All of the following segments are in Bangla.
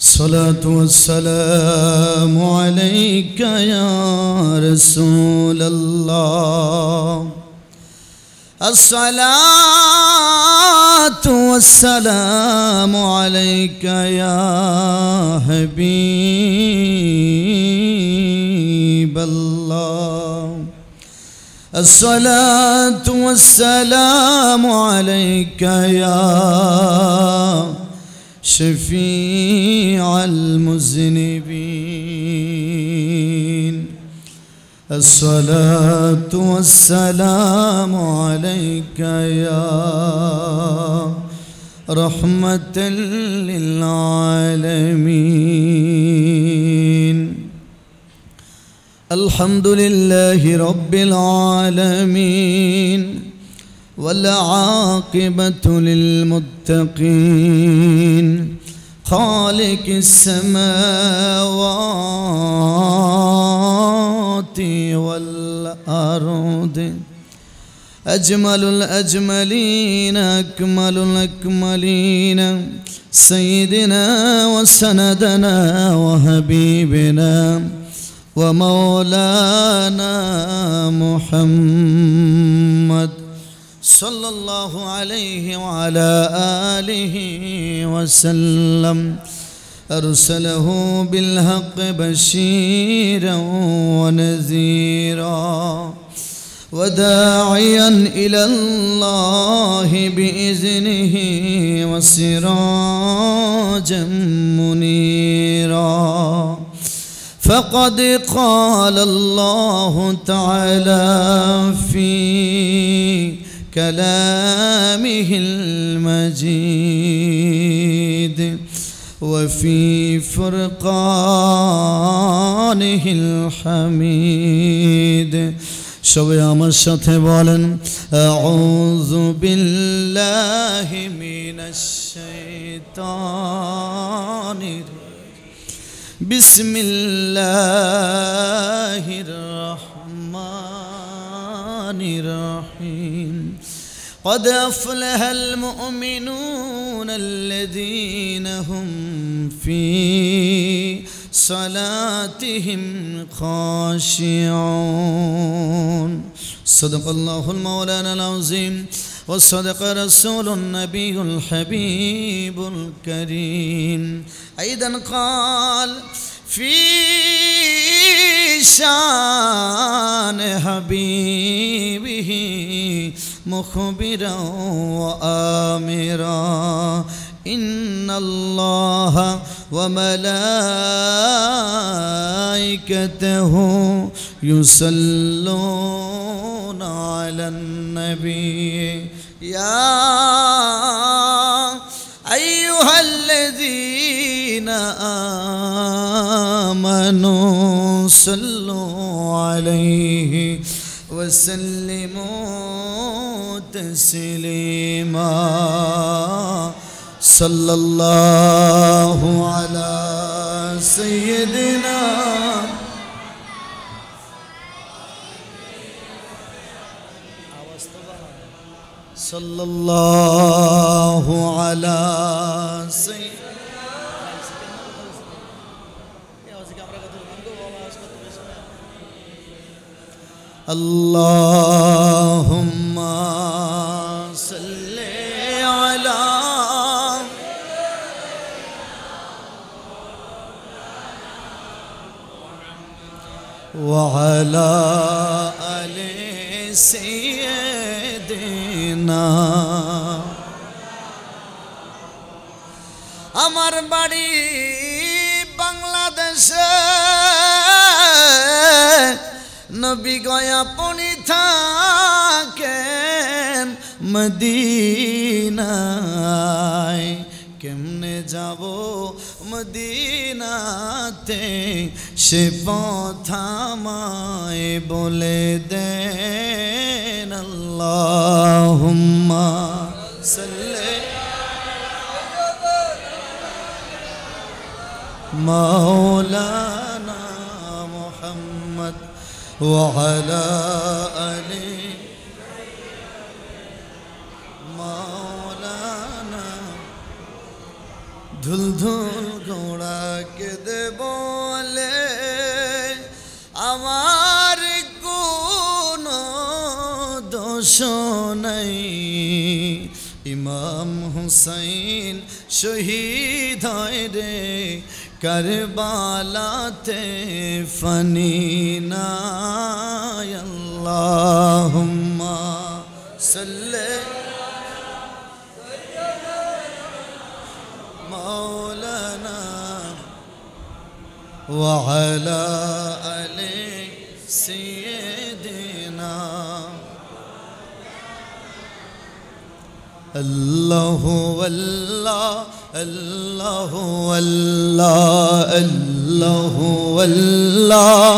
الصلاة والسلام عليك يا رسول الله الصلاة والسلام عليك يا حبيب الله الصلاة والسلام عليك يا شفيع المذنبين الصلاة والسلام عليك يا رحمة للعالمين الحمد لله رب العالمين والعاقبة للمتقين خالق السماوات والأرض أجمل الأجملين أكمل الأكملين سيدنا وسندنا وحبيبنا ومولانا محمد صلى الله عليه وعلى آله وسلم أرسله بالحق بشيرا ونذيرا وداعيا إلى الله بإذنه وسراجا منيرا فقد قال الله تعالى في كلامه المجيد وفي فرقانه الحميد সবাই আমার সাথে বলেন আউযু বিল্লাহি মিনাশ শাইতানির বিসমিল্লাহির রহমানির রহিম قد أفلح المؤمنون الذين هم في صلاتهم خاشعون صدق الله المولانا العظيم وصدق رسول النبي الحبيب الكريم أيضا قال في شان حبيبه مخبرا وآمرا إن الله وملائكته يصلون على النبي يا أيها الذين آمنوا صلوا عليه وسلموا تسليما صلى الله على سيدنا صلى الله على سيدنا اللهم صل على وعلى آل سيدنا আমার বাড়ি বাংলাদেশে নবী গয়া পনি থাকেন মদিনায় কেমনে যাব মদিনাতে সে পথ আমায় বলে দেন আল্লাহুম্মা সাল্লি مولانا محمد وعلى آله مولانا ধুল ধুল ঘোড়াকে দে বলে আমার কোনো দোষ নাই ইমাম হুসাইন শহীদ হয় রে কারবালাতে ফানি নাই আল্লাহুম্মা সাল্লি মাওলানা ওয়া আলা আলি সাইয়্যিদিনা আল্লাহু আল্লাহ আল্লাহু আল্লাহ আল্লাহু আল্লাহ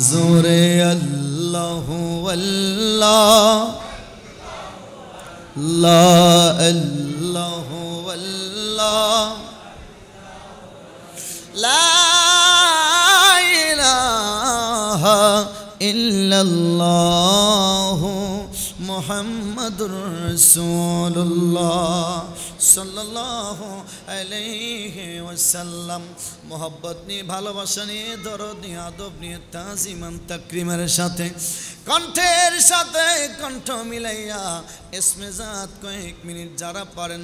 জোরে আল্লাহু আল্লাহ লা আল্লাহু আল্লাহ লা ইলাহা ইল্লাল্লাহু মুহাম্মাদুর রাসূলুল্লাহ সাল্লাল্লাহু আলাইহি ওয়াসাল্লাম মোহব্বত নিয়ে ভালোবাসা নিয়ে দরদ নিয়ে আদব নিয়ে তাজিমান তাকরিমের সাথে কণ্ঠের সাথে কণ্ঠ মিলাইয়া ইসমে জাত কয়েক মিনিট যারা পারেন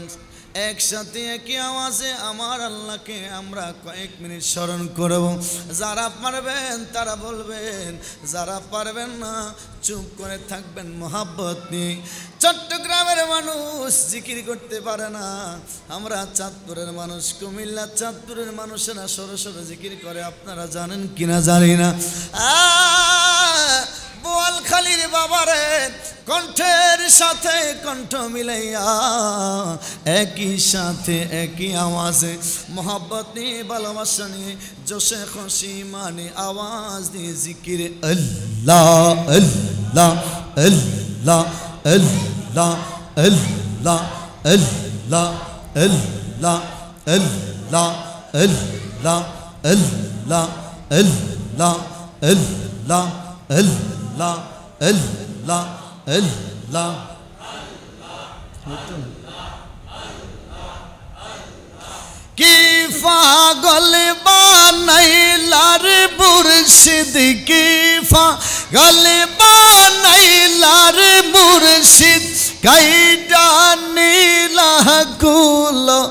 একসাথে একই আওয়াজে আমার আল্লাহকে আমরা কয়েক মিনিট স্মরণ করব যারা পারবেন তারা বলবেন যারা পারবেন না চুপ করে থাকবেন মোহাব্বত নিয়ে চট্টগ্রামের মানুষ জিকির করতে পারে না আমরা চাঁদপুরের মানুষ কুমিল্লা চাঁদপুরের মানুষেরা সরো সরো জিকির করে আপনারা জানেন কিনা জানি না বোয়ালখালীর বাবারে কণ্ঠের সাথে কণ্ঠ মিলাইয়া একই সাথে একই আওয়াজে মোহাব্বত নিয়ে ভালোবাসা নিয়ে জোশে খুশি মানে আওয়াজ দিয়ে জিকিরে আল্লাহ আল্লাহ আল্লাহ আল্লাহ আল্লাহ আল্লাহ আল্লাহ আল্লাহ আল্লাহ আল্লাহ আল্লাহ আল্লাহ আল্লাহ আল্লাহ আল্লাহ কি পাগল বানাইলার মুর্শিদ কি পাগল বানাইলার মুর্শিদ কাইটা নীলা কুলো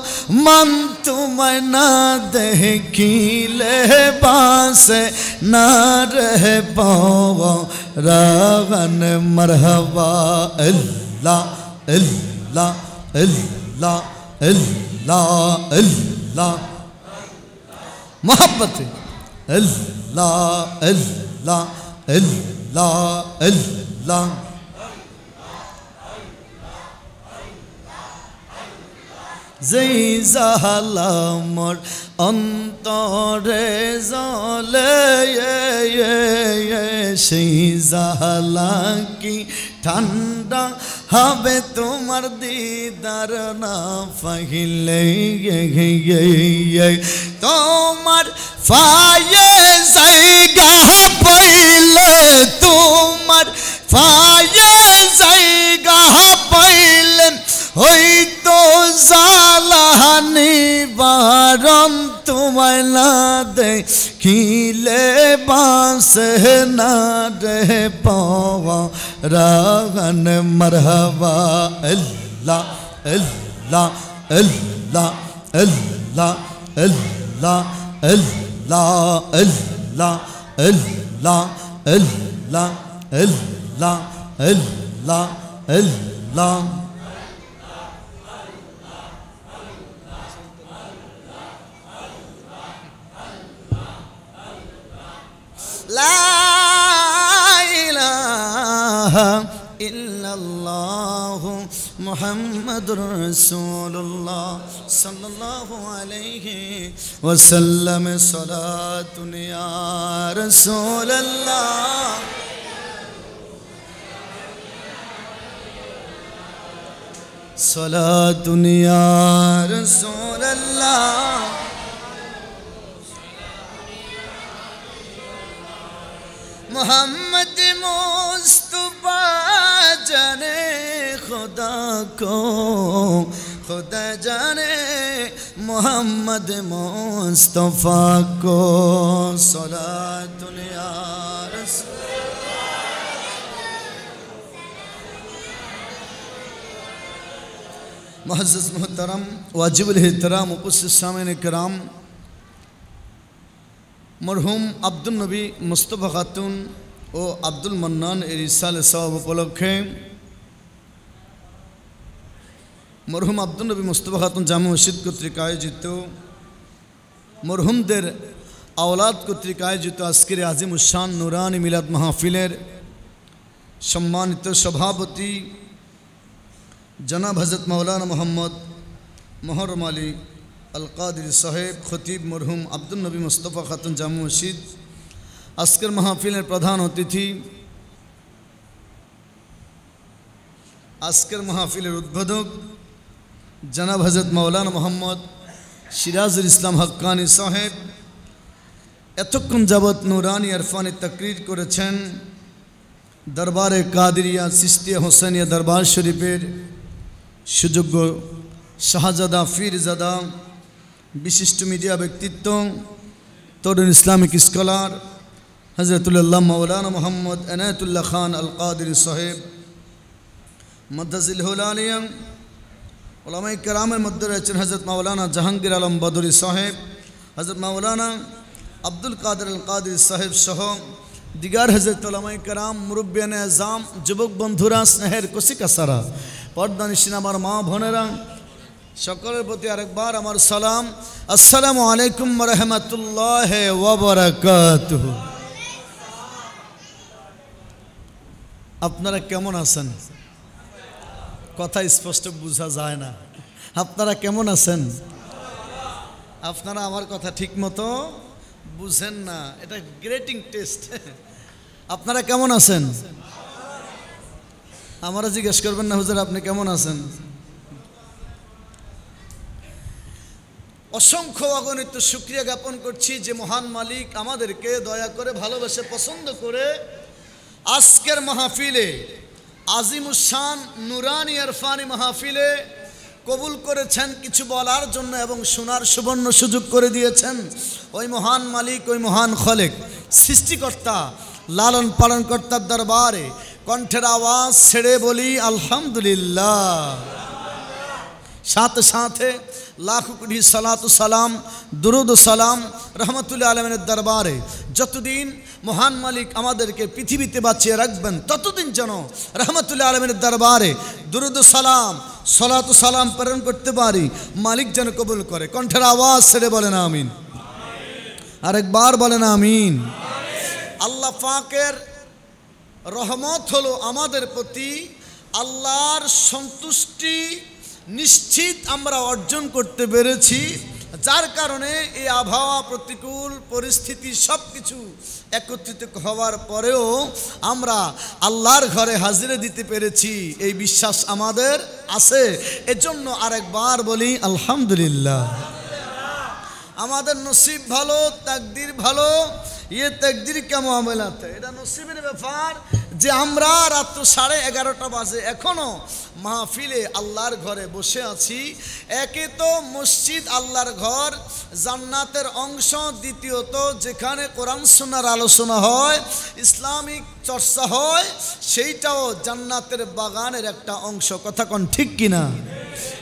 মন তোমায় না দেখিলে বাসে না রে পাওয়া রাগন মরহবা আল্লাহ আল্লাহ আল্লাহ আল্লাহ আল্লাহ মোহব্বত আল্লাহ আল্লাহ আল্লাহ আল্লাহ যেই জাহালা মোর অন্তরে জ্বলে সেই জাহালা কি ঠান্ডা হবে তোমার দিদার না পাইলে তোমার পায়ে জায়গা পাইলে তোমার পায়ে জায়গা পাইলে হইতো জালাহানি বারণ তোমায় না দেখিলে বাসে না রে পাওয়া রাগন মরহবা আল্লাহ আল্লাহ আল্লাহ আল্লাহ আল্লাহ আল্লাহ আল্লাহ আল্লাহ আল্লাহ আল্লাহ আল্লাহ আল্লাহ লা ইলাহা ইল্লাল্লাহু মুহাম্মাদুর রাসূলুল্লাহ সাল্লাল্লাহু আলাইহি ওয়াসাল্লাম সালাতুন ইয়া রাসূলুল্লাহ সালাতুন ইয়া রাসূলুল্লাহ मोहम्मद मुस्तफा जाने खुदा को खुदा जाने मोहम्मद मुस्तफ़ा को सलातुल या रसूल। मुअज़्ज़ज़ मुहतरम वाजिबुल एहतराम उपस्थित सामईन किराम, मरहुम আব্দুল নবী মুস্তাফা খাতুন ও আব্দুল মান্নান এর ইসালে সওয়াব উপলক্ষে মরহুম আব্দুল নবী মুস্তাফা খাতুন জামে মসজিদ কর্তৃক আয়োজিত মরহুমদের আওলাদ কর্তৃক আয়োজিত আজকের আজিমুশান নুরানি মিলাদ মাহফিলের সম্মানিত সভাপতি जनाब हज़रत मौलाना मोहम्मद मोहर्रम अली अल कादरी साहेब खतीब मरहुम আব্দুল নবী मुस्तफ़ा खातून जामे मस्जिद आजकेर महफिलेर प्रधान अतिथि आजकेर महफिलेर उद्बोधक जनाब हज़रत मौलाना मोहम्मद सिराजुल इस्लाम हक्कानी साहेब एतक्षण যাবত নুরানি इरफानी तकरीर करेছেন दरबारे कादरिया चिश्तिया हुसैनिया दरबार शरीफेर सुयोग्य शाहजादा पीरजादा विशिष्ट मीडिया व्यक्तित्व तरुण इस्लामिक स्कॉलर हजरतुल्लाह मौलाना मोहम्मद इनायतुल्लाह खान अल कादरी साहेब मद्दजिलहुल आलिया उलमाए किरामेर मध्य रয়েছেন हजरत मौलाना जहांगीर आलम बदरी साहेब हजरत मौलाना अब्दुल कादिर अल कादरी साहेब सह दिगार हजरत उलमाए किराम मुरब्बियाने आज़ाम जुबक बंधुरा स्नेहेर कसिकासारा पर्दानिशीन आमार मा बोनेरा सकलेर प्रति आरेकबार आमार सालाम अस्सलामु आलैकुम वा रहमतुल्लाहि वा बाराकातुहु। आपनारा केमन आছেন? কথা স্পষ্ট বোঝা যায় না। আপনারা কেমন আছেন? আপনারা আমার কথা ঠিকমতো বুঝেন না, এটা গ্রেটিং টেস্ট। আপনারা কেমন আছেন? আমারা জিজ্ঞেস করবেন না হুজুর আপনি কেমন আছেন? অসংখ্য অগণিত শুকরিয়া জ্ঞাপন করছি যে মহান মালিক আমাদেরকে দয়া করে ভালোবেসে পছন্দ করে আজকের মাহফিলে আজিমুশান নুরানি ইরফানি মাহফিলে কবুল করেছেন কিছু বলার জন্য এবং শোনার সুবর্ণ সুযোগ করে দিয়েছেন। ওই মহান মালিক, ওই মহান খলেক, সৃষ্টিকর্তা, লালন পালনকর্তার দরবারে কণ্ঠের আওয়াজ ছেড়ে বলি আলহামদুলিল্লাহ। সাথে সাথে লাখ কোটি সালাতু সালাম দুরুদ ও সালাম রহমতুল্লাহ আলমিনের দরবারে যতদিন মহান মালিক আমাদেরকে পৃথিবীতে বাঁচিয়ে রাখবেন ততদিন যেন রহমতুল্লাহ আলমিনের দরবারে দুরুদ ও সালাম সালাতু সালাম প্রেরণ করতে পারি, মালিক যেন কবুল করে। কণ্ঠের আওয়াজ ছেড়ে বলেন আমিন। আরেকবার বলেন আমিন। আল্লাহ পাকের রহমত হলো আমাদের প্রতি, আল্লাহর সন্তুষ্টি নিশ্চিত আমরা অর্জন করতে পেরেছি, যার কারণে এই আবহাওয়া প্রতিকূল পরিস্থিতি সব কিছু একত্রিত হওয়ার পরেও আমরা আল্লাহর ঘরে হাজিরা দিতে পেরেছি, এই বিশ্বাস আমাদের আছে। এজন্য আরেকবার বলি আলহামদুলিল্লাহ। আমাদের নসিব ভালো, তাকদির ভালো। ये तकदीर क्या मामलात है, এটা নসিবের ব্যাপার যে আমরা রাত 11:30 বাজে এখনো মাহফিলে আল্লাহর ঘরে বসে আছি। একে তো মসজিদ আল্লাহর ঘর, জান্নাতের অংশ। দ্বিতীয়ত যেখানে কোরআন সুন্নাহর আলোচনা হয়, ইসলামিক চর্চা হয়, সেইটাও জান্নাতের বাগানের একটা অংশ। কথা কোন ঠিক কিনা?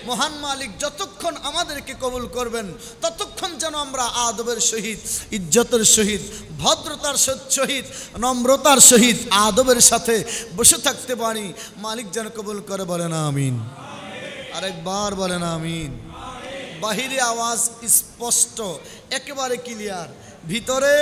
মহান মালিক যতক্ষণ আমাদেরকে কবুল করবেন ততক্ষণ যেন আমরা আদবের সহিত, ইজ্জতের সহিত, ভদ্রতার সহিত, নম্রতার সহিত, আদবের সাথে বসে থাকতে পারি, মালিক যেন কবুল করে। বলেন আমিন। আরেকবার বলেন আমিন। বাহিরে আওয়াজ স্পষ্ট, একেবারে ক্লিয়ার, ভিতরে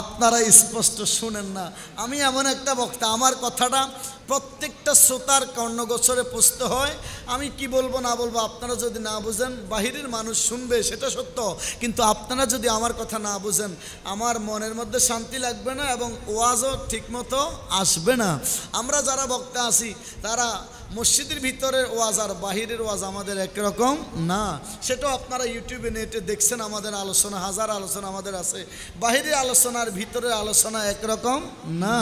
আপনারা স্পষ্ট শুনেন না। আমি এমন একটা বক্তা, আমার কথাটা প্রত্যেকটা শ্রোতার কর্ণগোচরে পৌঁছতে হয়। আমি কি বলবো না বলবো আপনারা যদি না বুঝেন, বাহিরের মানুষ শুনবে সেটা সত্য, কিন্তু আপনারা যদি আমার কথা না বুঝেন আমার মনের মধ্যে শান্তি লাগবে না এবং ওয়াজও ঠিকমতো আসবে না। আমরা যারা বক্তা আছি তারা মসজিদের ভিতরের ওয়াজ আর বাহিরের ওয়াজ আমাদের একরকম না। সেটাও আপনারা ইউটিউবে নেটে দেখছেন, আমাদের আলোচনা, হাজার আলোচনা আমাদের আছে। বাহিরের আলোচনার ভিতরের আলোচনা একরকম না।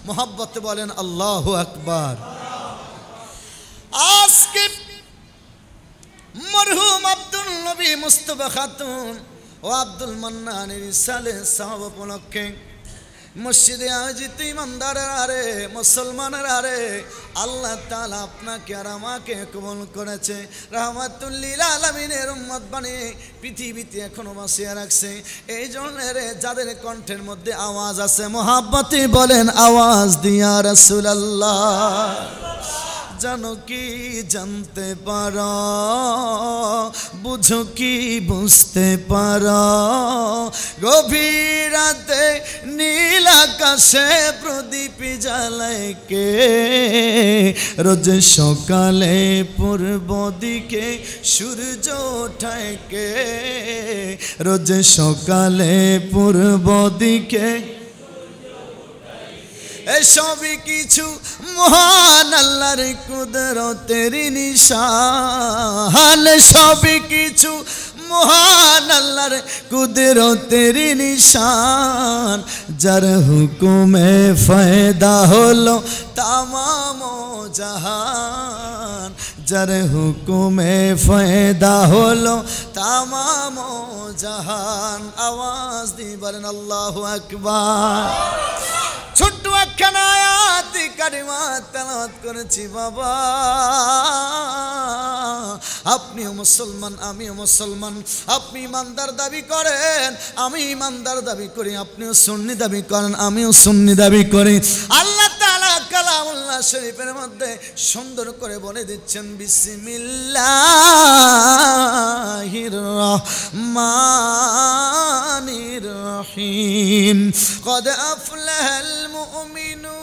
মোহাব্বতে বলেন আল্লাহু আকবার। আজকে মরহুম আব্দুল নবী মুস্তফা খাতুন ও আব্দুল মান্নানের ইসালে সওয়াব উপলক্ষে মসজিদে আয়োজিত ইমানদারের আরে মুসলমানের আরে আল্লাহ তাআলা আপনাকে আর আমাকে কবুল করেছে, রাহমাতুল লিল আলামিনের উম্মত বানিয়ে পৃথিবীতে এখনো বাঁচিয়ে রাখছে। এই জন্য রে যাদের কণ্ঠের মধ্যে আওয়াজ আছে মহাব্বতে বলেন আওয়াজ দিয়া রাসূলুল্লাহ। জানো কি জানতে পারো, বুঝো কি বুঝতে পারো, গভীর রাতে নীল আকাশে প্রদীপ জ্বালায় কে, রোজ সকালে পূর্ব দিকে সূর্য ওঠায় কে, রোজ সকালে পূর্ব দিকে। এসবই কিছু মহান আল্লাহর কুদরতের নিশান, সবই কিছু মহান আল্লাহর কুদরতের নিশান, যার হুকুমে ফায়দা হলো তামাম জাহান, যার হুকুমে ফায়দা হলো তামাম জাহান। আওয়াজ দিয়ে বলেন আল্লাহু আকবার। ছোট্ট একখানা আয়াত কারিমা তেলাওয়াত করেছি বাবা। আপনিও মুসলমান আমিও মুসলমান, আপনি ইমানদার দাবি করেন আমি ইমানদার দাবি করি, আপনিও সুন্নি দাবি করেন আমিও সুন্নি দাবি করি। আল্লাহ তাআলা কালামুল্লাহ শরীফের মধ্যে সুন্দর করে বলে দিচ্ছেন বিসমিল্লাহির রহমানির রহিম, কদ আফলাহাল মুমিনুন,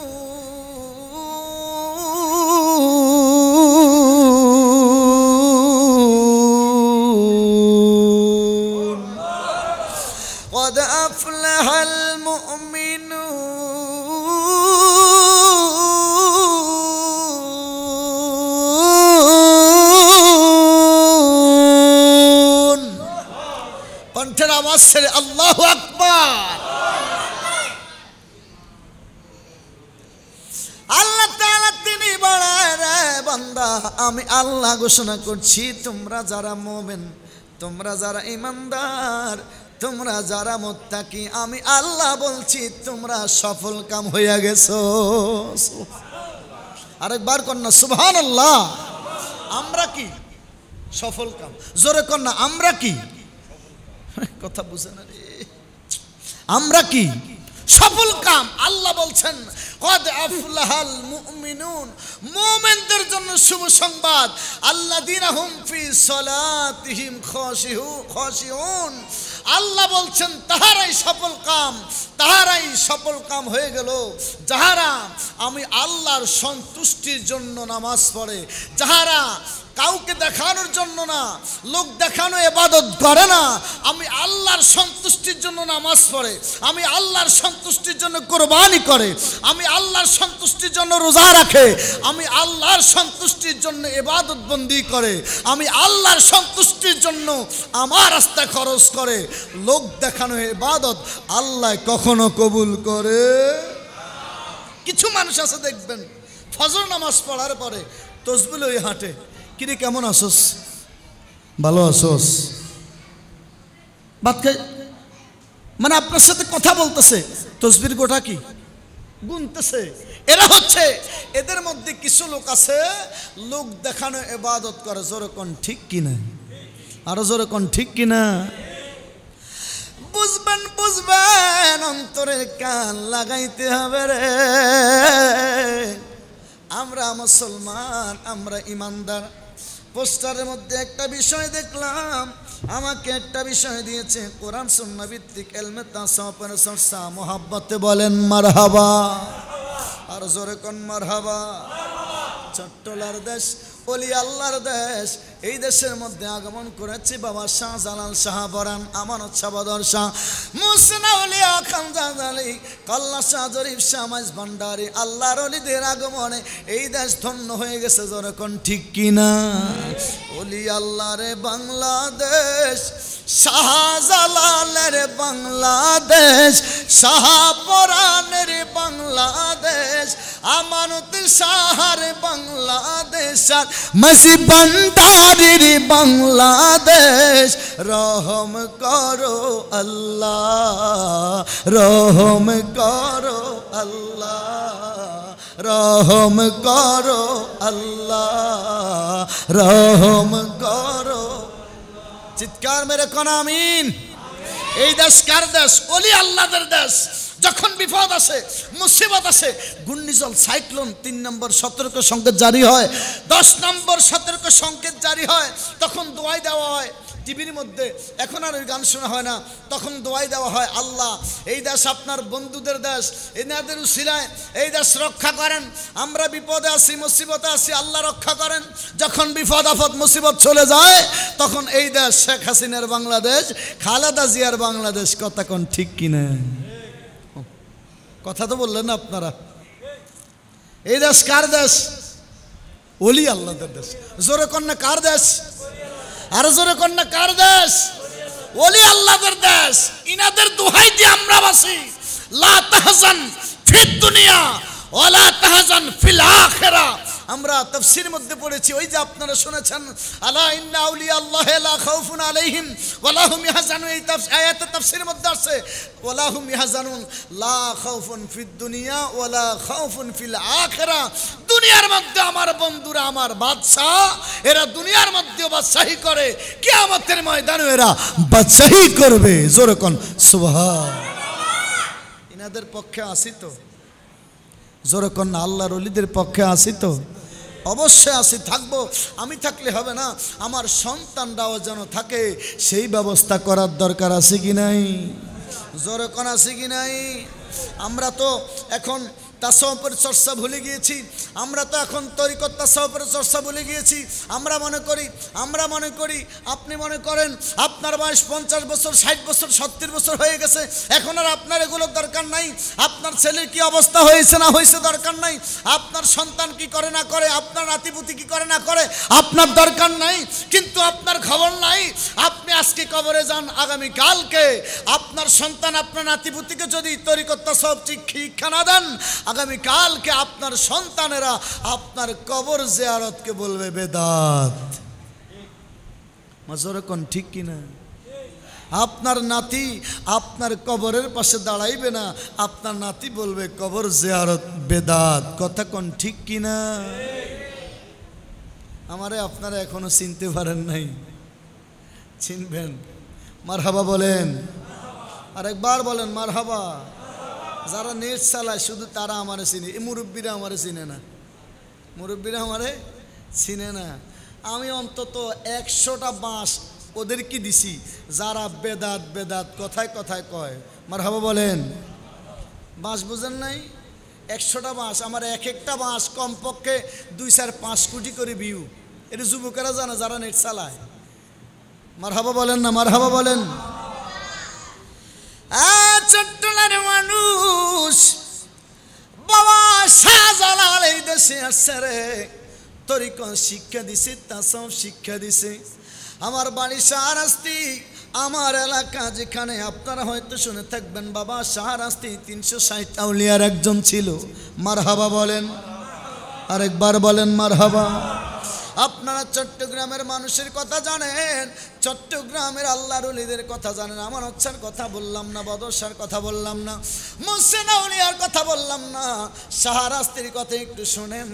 কদ আফলাহাল মুমিনুন। কণ্ঠের আওয়াজ ছেড়ে আল্লাহু আকবার। আল্লাহ তাআলা তিনি বলেন রে বান্দা আমি আল্লাহ ঘোষণা করছি তোমরা যারা মুমিন, তোমরা যারা ঈমানদার, তোমরা যারা মুত্তাকি, আমি আল্লাহ বলছি তোমরা সফল কাম হইয়া গেছো। আরেকবার কন্যা সুবহানাল্লাহ। আমরা কি সফল কাম, জোরে কন্যা আমরা কি, কথা বুঝে না রে, আমরা কি সফল কাম। আল্লাহ বলছেন কদ আফলাহাল মুমিনুন, মুমিনদের জন্য শুভ সংবাদ, আল্লাযীনা হুম ফি সালাতিহিম খাশিউন। আল্লাহ বলছেন তাহারাই সফল কাম, তাহারাই সফল কাম হয়ে গেল যাহারা আমি আল্লাহর সন্তুষ্টির জন্য নামাজ পড়ে, যাহারা কাউকে দেখানোর জন্য না, লোক দেখানো ইবাদত করে না, আমি আল্লাহর সন্তুষ্টির জন্য নামাজ পড়ে, আমি আল্লাহর সন্তুষ্টির জন্য কুরবানি করে, আমি আল্লাহর সন্তুষ্টির জন্য রোজা রাখে, আমি আল্লাহর সন্তুষ্টির জন্য ইবাদত বন্দি করে, আমি আল্লাহর সন্তুষ্টির জন্য আমার রাস্তায় খরচ করে। লোক দেখানো ইবাদত আল্লাহ কখনো কবুল করে। কিছু মানুষ আছে দেখবেন ফজর নামাজ পড়ার পরে তসবিহ লইয়া হাঁটে, কিরে কেমন আসোস, ভালো আসোস, ভাত খাই, মানে আপনার সাথে কথা বলতেছে, তসবির গোটা কি গুনতেছে। এরা হচ্ছে, এদের মধ্যে কিছু লোক আছে লোক দেখানো ইবাদত করে। জোরে কোন ঠিক কিনা, আরো জোরে কোন ঠিক কিনা। বুঝবেন বুঝবেন, অন্তরের কান লাগাইতে হবে রে। আমরা মুসলমান, আমরা ইমানদার। পোস্টারের মধ্যে একটা বিষয় দেখলাম, আমাকে একটা বিষয় দিয়েছে কোরআন সুন্নাহ ভিত্তিক ইলমে তাসাউফের চর্চা। মোহাব্বতে বলেন মারহাবা, আর জোরে কোন মারহাবা। চট্টলার দেশ, ওলি আল্লাহর দেশ, এই দেশের মধ্যে আগমন করেছে বাবা শাহজালাল শাহ বরান, আমানত শাহ বদর শাহ, মুসনা উলিয়া খানজাদ আলী, কল্লা শাহ জরিফ শাহ মাইজ ভান্ডারী। আল্লাহর ওলিদের আগমনে এই দেশ ধন্য হয়ে গেছে। যখন ঠিক কিনা। ওলি আল্লাহর বাংলাদেশ, শাহজালালের বাংলাদেশ, শাহ পরানের বাংলাদেশ, আমানত শাহর বাংলাদেশ মাঝি ভান্ডারির বাংলাদেশ রহম করো আল্লাহ রহম করো আল্লাহ রহম করো আল্লাহ রহম করো চিৎকার মেরে কোন আমিন এই দেশ কার দেশ ওলি আল্লাহদের দেশ যখন বিপদ আসে মুসিবত আসে ঘূর্ণিঝড় সাইক্লোন 3 নম্বর সতর্ক সংকেত জারি হয় 10 নম্বর সতর্ক সংকেত জারি হয় তখন দোয়াই দেওয়া হয় টিভির মধ্যে এখন আর ওই গান শোনা হয় না তখন দোয়াই দেওয়া হয় আল্লাহ এই দেশ আপনার বন্ধুদের দেশ এনাদের উসিলায় এই দেশ রক্ষা করেন আমরা বিপদে আছি মুসিবতে আছি আল্লাহ রক্ষা করেন যখন বিপদ আপদ মুসিবত চলে যায় তখন এই দেশ শেখ হাসিনার বাংলাদেশ খালেদা জিয়ার বাংলাদেশ কথা কোন ঠিক কিনা কথা তো বললেন না আপনারা এই দেশ কার দেশ ওলি আল্লাহদের দেশ জোরে কন্যা কার দেশ আর জোরে কন্যা কার দেশ ওলি আল্লাহদের দেশ ইনাদের দোহাই দিয়ে আমরা বাসি লা তাহজান ফিদ দুনিয়া ওয়ালা তাহজান ফিল আখিরা আমরা তাফসীর মধ্যে পড়েছি ওই যে আপনারা শুনেছেন আলা ইন্না আউলিয়া আল্লাহ লা খাউফুন আলাইহিম ওয়ালা হুম ইয়াহজানুন এই আয়াতে তাফসীর মধ্যে আছে ওয়ালা হুম ইয়াহজানুন লা খাউফুন ফিদ দুনিয়া ওয়ালা খাউফুন ফিল আখিরা দুনিয়ার মধ্যে আমার বন্ধুরা আমার বাদশা এরা দুনিয়ার মধ্যে বাদশাহী করে কিয়ামতের ময়দানে এরা বাদশাহী করবে জোরে কোন সুবহানাল্লাহ ইনাদের পক্ষে আসি তো জোরে কোন আল্লাহর ওলিদের পক্ষে আসি তো অবশ্যই আসি থাকবো আমি থাকলে হবে না আমার সন্তানরাও যেন থাকে সেই ব্যবস্থা করার দরকার আছে কি নাই জোরে কোন আছে কি নাই আমরা তো এখন তাসাউফের চর্চা ভুলে গিয়েছি আমরা তো এখন তরিকত তাসাউফের চর্চা ভুলে গিয়েছি আমরা মনে করি আপনি মনে করেন আপনার বয়স 50 বছর 60 বছর 70 বছর হয়ে গেছে এখন আর আপনার এগুলোর দরকার নাই আপনার ছেলের কি অবস্থা হয়েছে না হয়েছে দরকার নাই আপনার সন্তান কি করে না করে আপনার নাতিপুতি কি করে না করে আপনার দরকার নাই কিন্তু আপনার খবর নাই আপনি আজকে কবরে যান আগামী কালকে আপনার সন্তান আপনার নাতিপুতিকে যদি তরিকত তাসাউফ শিক্ষা না দেন আগামী কালকে আপনার সন্তানেরা আপনার কবর জিয়ারতকে বলবে বেদাত মাজরে কোন ঠিক কিনা আপনার নাতি আপনার কবরের পাশে দাঁড়াইবে না আপনার নাতি বলবে কবর জিয়ারত বেদাত কথা কোন ঠিক কিনা আমারে আপনারা এখনো চিনতে পারেন নাই চিনবেন মারহাবা বলেন আরেকবার বলেন মারহাবা যারা নেট চালায় শুধু তারা আমারে চিনে এই মুরব্বীরা আমারে চিনে না মুরব্বীরা আমারে চিনে না আমি অন্তত 100টা বাঁশ ওদেরকে দিছি যারা বেদাত বেদাত কথায় কথায় কয় মারহাবা বলেন বাঁশ বুঝেন নাই 100টা বাঁশ আমার এক একটা বাঁশ কমপক্ষে 2-4-5 কোটি করে ভিউ এটা যুবকেরা জানে যারা নেট চালায় মারহাবা বলেন না মারহাবা বলেন চট্টলার মানুষ বাবা শাহজালাল এই দেশে আসছে রে তরিকত শিক্ষা দিছে তাসাউফ শিক্ষা দিছে আমার বাড়ি শাহরাস্তি আমার এলাকা যেখানে আপনারা হয়তো শুনে থাকবেন বাবা শাহরাস্তি 360 আউলিয়ার একজন ছিল মারহাবা বলেন আরেকবার বলেন মারহাবা আপনারা চট্টগ্রামের মানুষের কথা জানেন চট্টগ্রামের আল্লাহর ওলিদের কথা জানেন আমার হচ্ছার কথা বললাম না বদরশার কথা বললাম না মুহসিন আউলিয়ার কথা বললাম না শাহরাস্তির কথা একটু শুনেন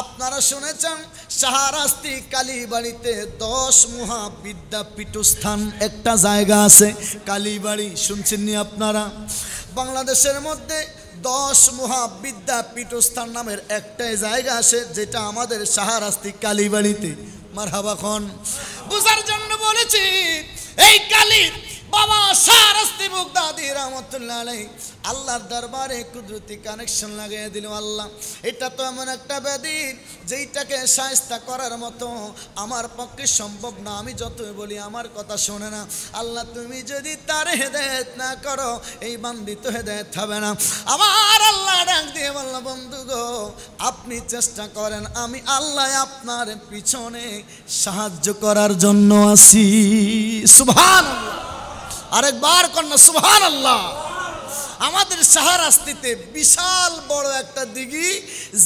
আপনারা শুনেছেন শাহরাস্তি কালীবাড়িতে 10 মহাবিদ্যাপীঠস্থান একটা জায়গা আছে কালীবাড়ি শুনছেন নি আপনারা বাংলাদেশের মধ্যে 10 মহাবিদ্যাপীঠস্থান নামের একটাই জায়গা আছে যেটা আমাদের শাহরাস্তি কালীবাড়িতে মারহাবা খন বুঝার জন্য বলেছি এই কালী বাবা শাহরাস্তি বাগদাদি রহমাতুল্লাহ আলাইহি আল্লাহর দরবারে কুদরতি কানেকশন লাগিয়ে দিল আল্লাহ এটা তো এমন একটা ব্যাধি যেইটাকে শায়েস্তা করার মতো আমার পক্ষে সম্ভব না আমি যতই বলি আমার কথা শোনে না আল্লাহ তুমি যদি তার হেদায়েত না করো এই বান্দি তো হেদায়েত হবে না আমার আল্লাহ ডাক দিয়ে বলল বন্ধু গো আপনি চেষ্টা করেন আমি আল্লাহ আপনার পিছনে সাহায্য করার জন্য আছি সুবহানাল্লাহ আরেকবার কন্যা সুবহানাল্লাহ আমাদের শাহরাস্তিতে বিশাল বড় একটা দিঘি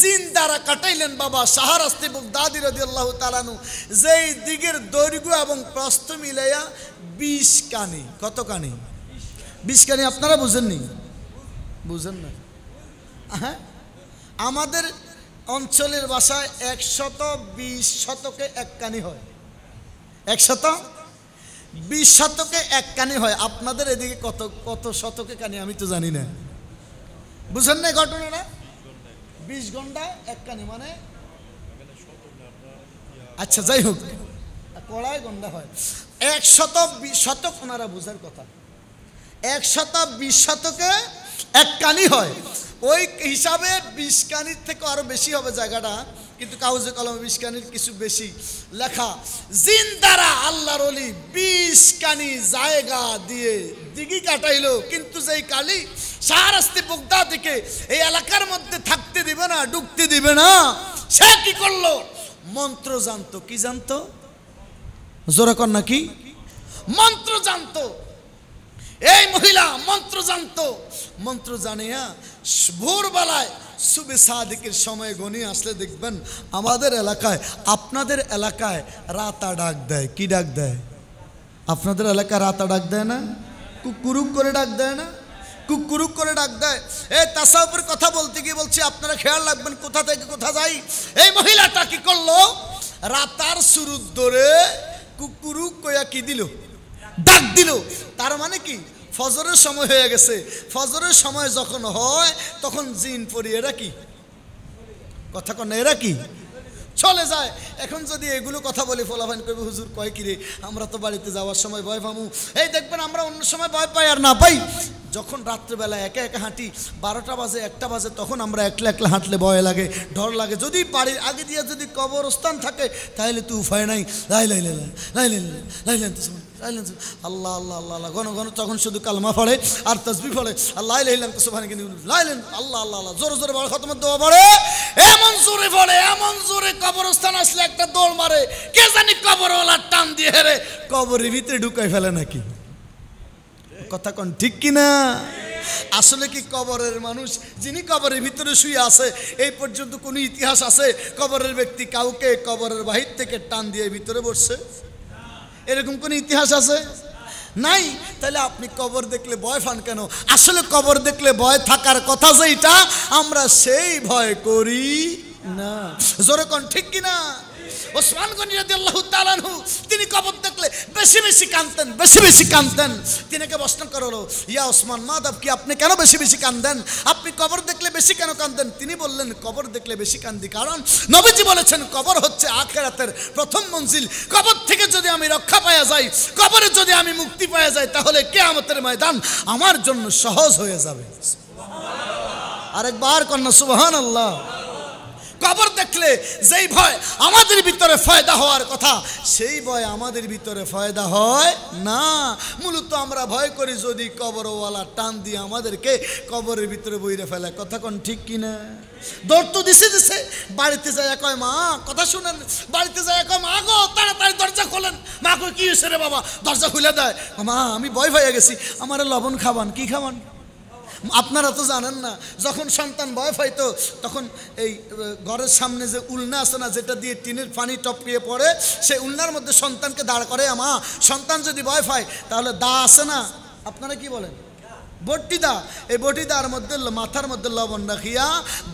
জিন দ্বারা কাটাইলেন বাবা শাহরাস্তি বাগদাদি রাদিয়াল্লাহু তাআলা আনহু, যেই দিঘির দৈর্ঘ্য এবং প্রস্থ মিলাইয়া 20 কানি। কত কানি? 20 কানি। আপনারা বুঝেননি? বুঝেন না? হ্যাঁ, আমাদের অঞ্চলের ভাষায় 120 শতকে 1 কানি হয়। 120 শতকে 1 কানি হয়। আপনাদের এদিকে কত কত শতকে কানি আমি তো জানি না। বুঝেন না ঘটনাটা? 20 ঘন্টা 1 কানি মানে, আচ্ছা যাই হোক, কড়াই গন্ডা হয়। 120 শতক ওনারা বুঝার কথা। 120 শতকে 1 কানি হয়। ওই হিসাবে 20 কানির থেকে আরো বেশি হবে জায়গাটা, কিন্তু কাগজে কলমে 20 কানির কিছু বেশি লেখা। জিন দ্বারা আল্লাহর ওলি 20 কানি জায়গা দিয়ে দিঘি কাটাইলো, কিন্তু যেই কালি শাহরাস্তি বাগদাদিকে এই এলাকার মধ্যে থাকতে দিবে না, ঢুকতে দিবে না, সে কি করলো? মন্ত্র জানতো। কি জানতো? জোরে কর নাকি? মন্ত্র জানতো। এই মহিলা মন্ত্র জানতো। মন্ত্র জানিয়া ভোরবেলায় সুবে সাদিকের সময় গনিয়ে আসলে দেখবেন আমাদের এলাকায়, আপনাদের এলাকায় রাতা ডাক দেয়। কি ডাক দেয়? আপনাদের এলাকায় রাতা ডাক দেয় না? কুকুরুক করে ডাক দেয় না? কুকুরুক করে ডাক দেয়। এই তাসাউফের কথা বলতে গিয়ে বলছি, আপনারা খেয়াল রাখবেন কোথা থেকে কোথা যাই। এই মহিলাটা কি করলো? রাতার শুরুর ধরে কুকুরুক কইয়া কি দিল? ডাক দিল। তার মানে কি? ফজরের সময় হয়ে গেছে। ফজরের সময় যখন হয় তখন জিন পড়ি এরা কি কথা কন, এরা কি চলে যায়। এখন যদি এগুলো কথা বলি ফলাফান করবে, হুজুর কয় কি রে, আমরা তো বাড়িতে যাওয়ার সময় ভয় পামু। এই দেখবেন আমরা অন্য সময় ভয় পাই আর না পাই, যখন রাত্রেবেলা একা একা হাঁটি, 12টা বাজে 1টা বাজে, তখন আমরা একলা একলা হাঁটলে ভয় লাগে, ডর লাগে। যদি বাড়ির আগে দিয়ে যদি কবরস্থান থাকে তাহলে তো উপায় নাই। আল্লাহ আল্লাহ আল্লাহ আল্লাহ ঘন ঘন তখন শুধু কালমা পড়ে আর তাসবিহ পড়ে। আল্লাহ আল্লাহ আল্লাহ আল্লাহ জোরে জোরে বড় খতমের দোয়া পড়ে। এমন জোরে পড়ে, এমন জোরে কবরস্থান আসলে একটা দৌড় মারে, কে জানি কবরওয়ালা টান দিয়ে হেরে কবরের ভিতরে ঢুকাই ফেলে নাকি? কথা কোন ঠিক কিনা? আসলে কি কবরের মানুষ যিনি কবরের ভিতরে শুয়ে আছে, এই পর্যন্ত কোনো ইতিহাস আছে কবরের ব্যক্তি কাউকে কবরের বাহির থেকে টান দিয়ে ভিতরে বসছে? এরকম কোন ইতিহাস আছে? নাই। তাহলে আপনি কবর দেখলে ভয় পান কেন? আসলে কবর দেখলে ভয় থাকার কথা যেটা, আমরা সেই ভয় করি না। জোরে কোন ঠিক কিনা? ওসমান গনি রাদিয়াল্লাহু তাআলা আনহু তিনি কবর দেখলে বেশি বেশি কাঁদতেন, বেশি বেশি কাঁদতেন। তিনাকে প্রশ্ন করা হলো, ইয়া ওসমান মাদাব কি, আপনি কেন বেশি বেশি কাঁদেন? আপনি কবর দেখলে বেশি কেন কাঁদেন? তিনি বললেন, কবর দেখলে বেশি কাঁদি কারণ নবীজি বলেছেন কবর হচ্ছে আখিরাতের প্রথম মঞ্জিল। কবর থেকে যদি আমি রক্ষা পাওয়া যাই, কবরে যদি আমি মুক্তি পাওয়া যাই, তাহলে কিয়ামতের ময়দান আমার জন্য সহজ হয়ে যাবে। আরেকবার কন্যা সুবহানাল্লাহ। কবর দেখলে যেই ভয় আমাদের ভিতরে ফায়দা হওয়ার কথা, সেই ভয় আমাদের ভিতরে ফায়দা হয় না। মূলত আমরা ভয় করি যদি কবরওয়ালা টান দিয়ে আমাদেরকে কবরের ভিতরে বইরে ফেলে। কথা কোন ঠিক কিনা? দৌড় তো দিছে দিছে, বাড়িতে যায় কয় মা, কথা শুনেন, বাড়িতে যায় কয় মা গো তাড়াতাড়ি দরজা খোলেন। মা কই কি হয়েছে রে বাবা? দরজা খুলে দেয়। মা আমি ভয় পেয়ে গেছি, আমার লবণ খাবান। কি খাবান? আপনারা তো জানেন না, যখন সন্তান ভয় পাইতো তখন এই ঘরের সামনে যে উলনা আছে না, যেটা দিয়ে টিনের পানি টপকিয়ে পড়ে, সেই উলনার মধ্যে সন্তানকে দাঁড় করে। মা সন্তান যদি ভয় পায় তাহলে দা আছে না, আপনারা কি বলেন? বটিদা। এই বটিদার মধ্যে মাথার মধ্যে লবণ রাখিয়া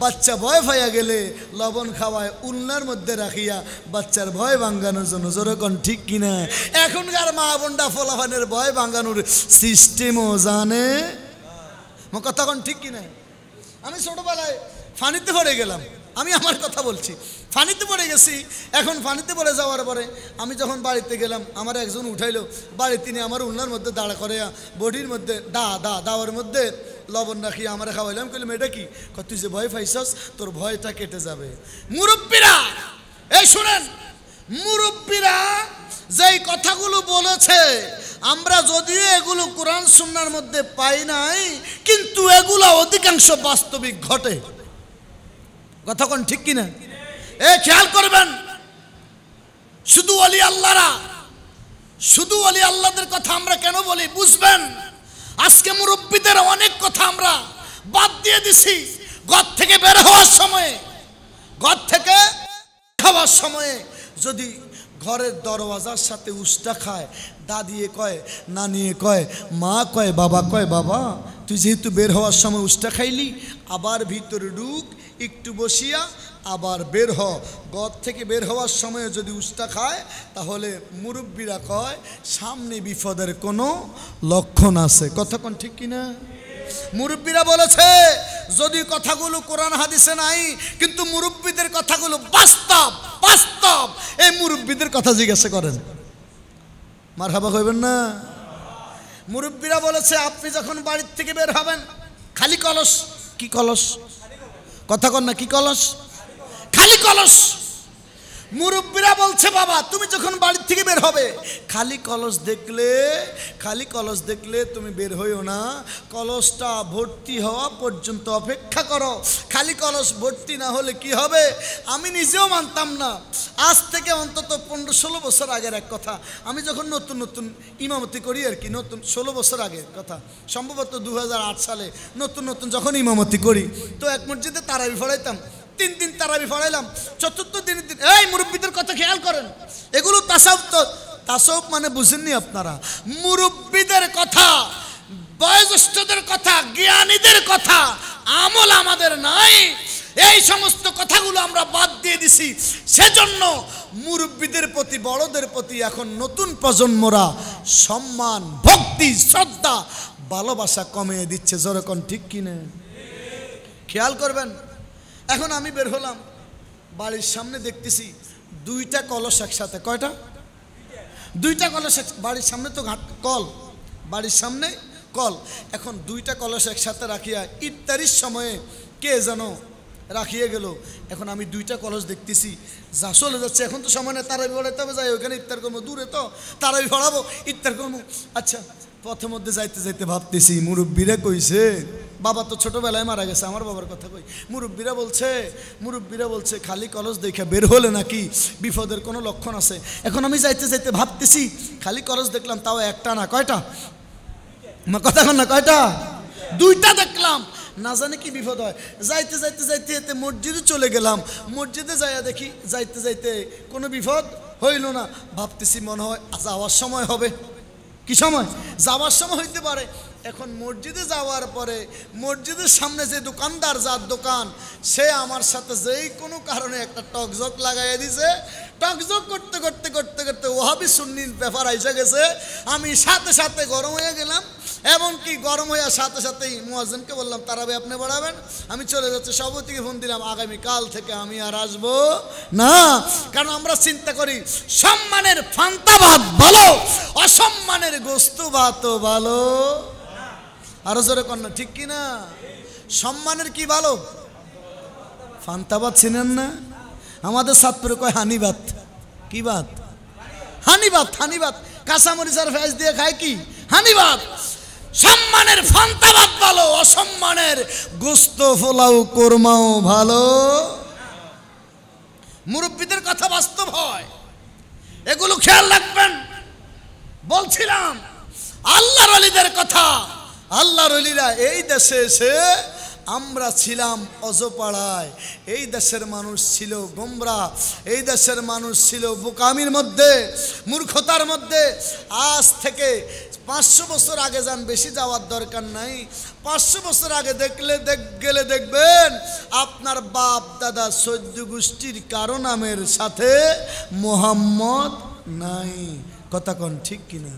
বাচ্চা ভয় পাইয়া গেলে লবণ খাওয়ায় উলনার মধ্যে রাখিয়া বাচ্চার ভয় ভাঙ্গানোর জন্য। যেরকম ঠিক কিনা? এখনকার মা বোনটা ফলাফানের ভয় ভাঙ্গানোর সিস্টেমও জানে। কথা কোন ঠিক কিনা? আমি ছোটবেলায় ফানিতে পড়ে গেলাম, আমি আমার কথা বলছি, ফানিতে পড়ে গেছি। এখন ফানিতে পড়ে যাওয়ার পরে আমি যখন বাড়িতে গেলাম, আমার একজন উঠাইলো বাড়ি, তিনি আমার উন্নার মধ্যে দাঁড়া করে বডির মধ্যে দাওয়ার মধ্যে লবণ রাখিয়া আমার খাওয়াইলাম। কইলাম এটা কি? তুই যে ভয় পাইছস, তোর ভয়টা কেটে যাবে। মুরব্বীরা এই শুনেন, মুরব্বীরা যেই কথাগুলো বলেছে, আমরা যদিও এগুলো কোরআন সুন্নাহর মধ্যে পাই নাই, কিন্তু এগুলো অধিকাংশ বাস্তবিক ঘটে। কথা কোন ঠিক কিনা? খেয়াল করবেন, শুধু ওলি আল্লাহরা, শুধু ওলি আল্লাহদের কথা আমরা কেন বলি বুঝবেন। আজকে মুরব্বীদের অনেক কথা আমরা বাদ দিয়ে দিছি। ঘর থেকে বের হওয়ার সময়ে যদি ঘরের দরওয়াজার সাথে উষ্টা খায়, দাদিয়ে কয়, নানিয়ে কয়, মা কয়, বাবা তুই যেহেতু বের হওয়ার সময় উষ্টা খাইলি, আবার ভিতরে ঢুক, একটু বসিয়া আবার বের হ। ঘর থেকে বের হওয়ার সময় যদি উষ্টা খায়, তাহলে মুরব্বীরা কয় সামনে বিপদের কোনো লক্ষণ আছে। কথা কোন ঠিক কিনা? মুরব্বীরা বলেছে, যদি কথাগুলো কোরআন হাদিসে নাই, কিন্তু মুরব্বীদের কথাগুলো বাস্তব। এই মুরব্বীদের কথা জিজ্ঞাসা করেন, মারহাবা কইবেন না? মুরব্বীরা বলেছে, আপনি যখন বাড়ির থেকে বের হবেন, খালি কলস। কি কলস? কথা কন না, কি কলস? খালি কলস। মুরব্বীরা বলছে, বাবা তুমি যখন বাড়ির থেকে বের হবে, খালি কলস দেখলে তুমি বের হইও না, কলসটা ভর্তি হওয়া পর্যন্ত অপেক্ষা করো। খালি কলস ভর্তি না হলে কি হবে? আমি নিজেও মানতাম না। আজ থেকে অন্তত 15-16 বছর আগের এক কথা। আমি যখন নতুন ইমামতি করি আর কি, 16 বছর আগের কথা, সম্ভবত 2008 সালে নতুন যখন ইমামতি করি, তো এক মসজিদে তারাবি পড়াইতাম। 3 দিন তারাবি পড়াইলাম। 4th দিনের দিন, এই মুরব্বীদের কথা খেয়াল করেন, এগুলো তাসাউফ মানে বুঝেননি আপনারা। মুরব্বীদের কথা, বয়োজ্যেষ্ঠদের কথা, জ্ঞানীদের কথা আমল আমাদের নাই। এই সমস্ত কথাগুলো আমরা বাদ দিয়ে দিছি। সেজন্য মুরব্বীদের প্রতি, বড়দের প্রতি এখন নতুন প্রজন্মরা সম্মান, ভক্তি, শ্রদ্ধা, ভালোবাসা কমিয়ে দিচ্ছে। যেরকম ঠিক কিনা? খেয়াল করবেন। এখন আমি বের হলাম, বাড়ির সামনে দেখতেছি 2টা কলস একসাথে। কয়টা? 2টা কলস। বাড়ির সামনে তো কল, বাড়ির সামনে কল। এখন 2টা কলস একসাথে রাখিয়া ইফতারির সময়ে কে যেন রাখিয়ে গেল। এখন আমি 2টা কলস দেখতেছি, যা চলে যাচ্ছে। এখন তো সময় নেই, তারাবি পড়াইতে হবে, যাই ওখানে ইফতার করবো, দূরে তো তারাবি পড়াবো, ইফতার করবো। আচ্ছা, পথের মধ্যে যাইতে ভাবতেছি, মুরব্বীরা কইছে, বাবা তো ছোটবেলায় মারা গেছে, আমার বাবার কথা কই। মুরব্বীরা বলছে খালি কলস দেখে বের হলে নাকি বিপদের কোনো লক্ষণ আছে। এখন আমি যাইতে ভাবতেছি, খালি কলস দেখলাম, তাও একটা না, কয়টা? কথা কন না, কয়টা? 2টা দেখলাম। না জানে কি বিপদ হয়। যাইতে মসজিদে চলে গেলাম। মসজিদে যাইয়া দেখি, যাইতে কোনো বিপদ হইল না। ভাবতেছি মনে হয় যাওয়ার সময় হবে। কি সময়? যাওয়ার সময় হইতে পারে। এখন মসজিদে যাওয়ার পরে মসজিদের সামনে যে দোকানদার, যার দোকান, সে আমার সাথে যেই কোনো কারণে একটা টকজক লাগাইয়া দিছে। টকজক করতে ওহাবি সুন্নির ব্যাপার আইসা গেছে। আমি সাথে গরম হয়ে গেলাম, এবং কি গরম হইয়া সাথেই মুয়াজ্জিনকে বললাম, তারাবি আপনি পড়াবেন, আমি চলে যাচ্ছি। সভাপতিকে ফোন দিলাম, আগামীকাল থেকে আমি আর আসবো না। কারণ আমরা চিন্তা করি, সম্মানের ফান্তা ভাত ভালো, অসম্মানের গোস্ত ভাতও ভালো। আরো জোরে কন্যা, ঠিক কিনা? সম্মানের কি ভালো? ফান্তা ভাত চিনেন না? আমাদের ছাত্র কয় হানি ভাত। কি ভাত? হানি ভাত। কাঁচামরিচ আর ফেস দিয়ে খায় কি? হানি ভাত। সম্মানের ফান্তা ভাত ভালো, অসম্মানের গোস্ত পোলাও কোরমাও ভালো। মুরব্বীদের কথা বাস্তব হয়, এগুলো খেয়াল রাখবেন। বলছিলাম আল্লাহর ওলিদের কথা। আল্লাহর ওলিরা এই দেশে এসে, আমরা ছিলাম অজপাড়ায়, এই দেশের মানুষ ছিল গোমরা, এই দেশের মানুষ ছিল বোকামির মধ্যে, মূর্খতার মধ্যে। আজ থেকে 500 বছর আগে যান, বেশি যাওয়ার দরকার নাই। 500 বছর আগে গেলে দেখবেন আপনার বাপ দাদা 14 গোষ্ঠীর কারো নামের সাথে মোহাম্মদ নাই। কথা কোন ঠিক কিনা?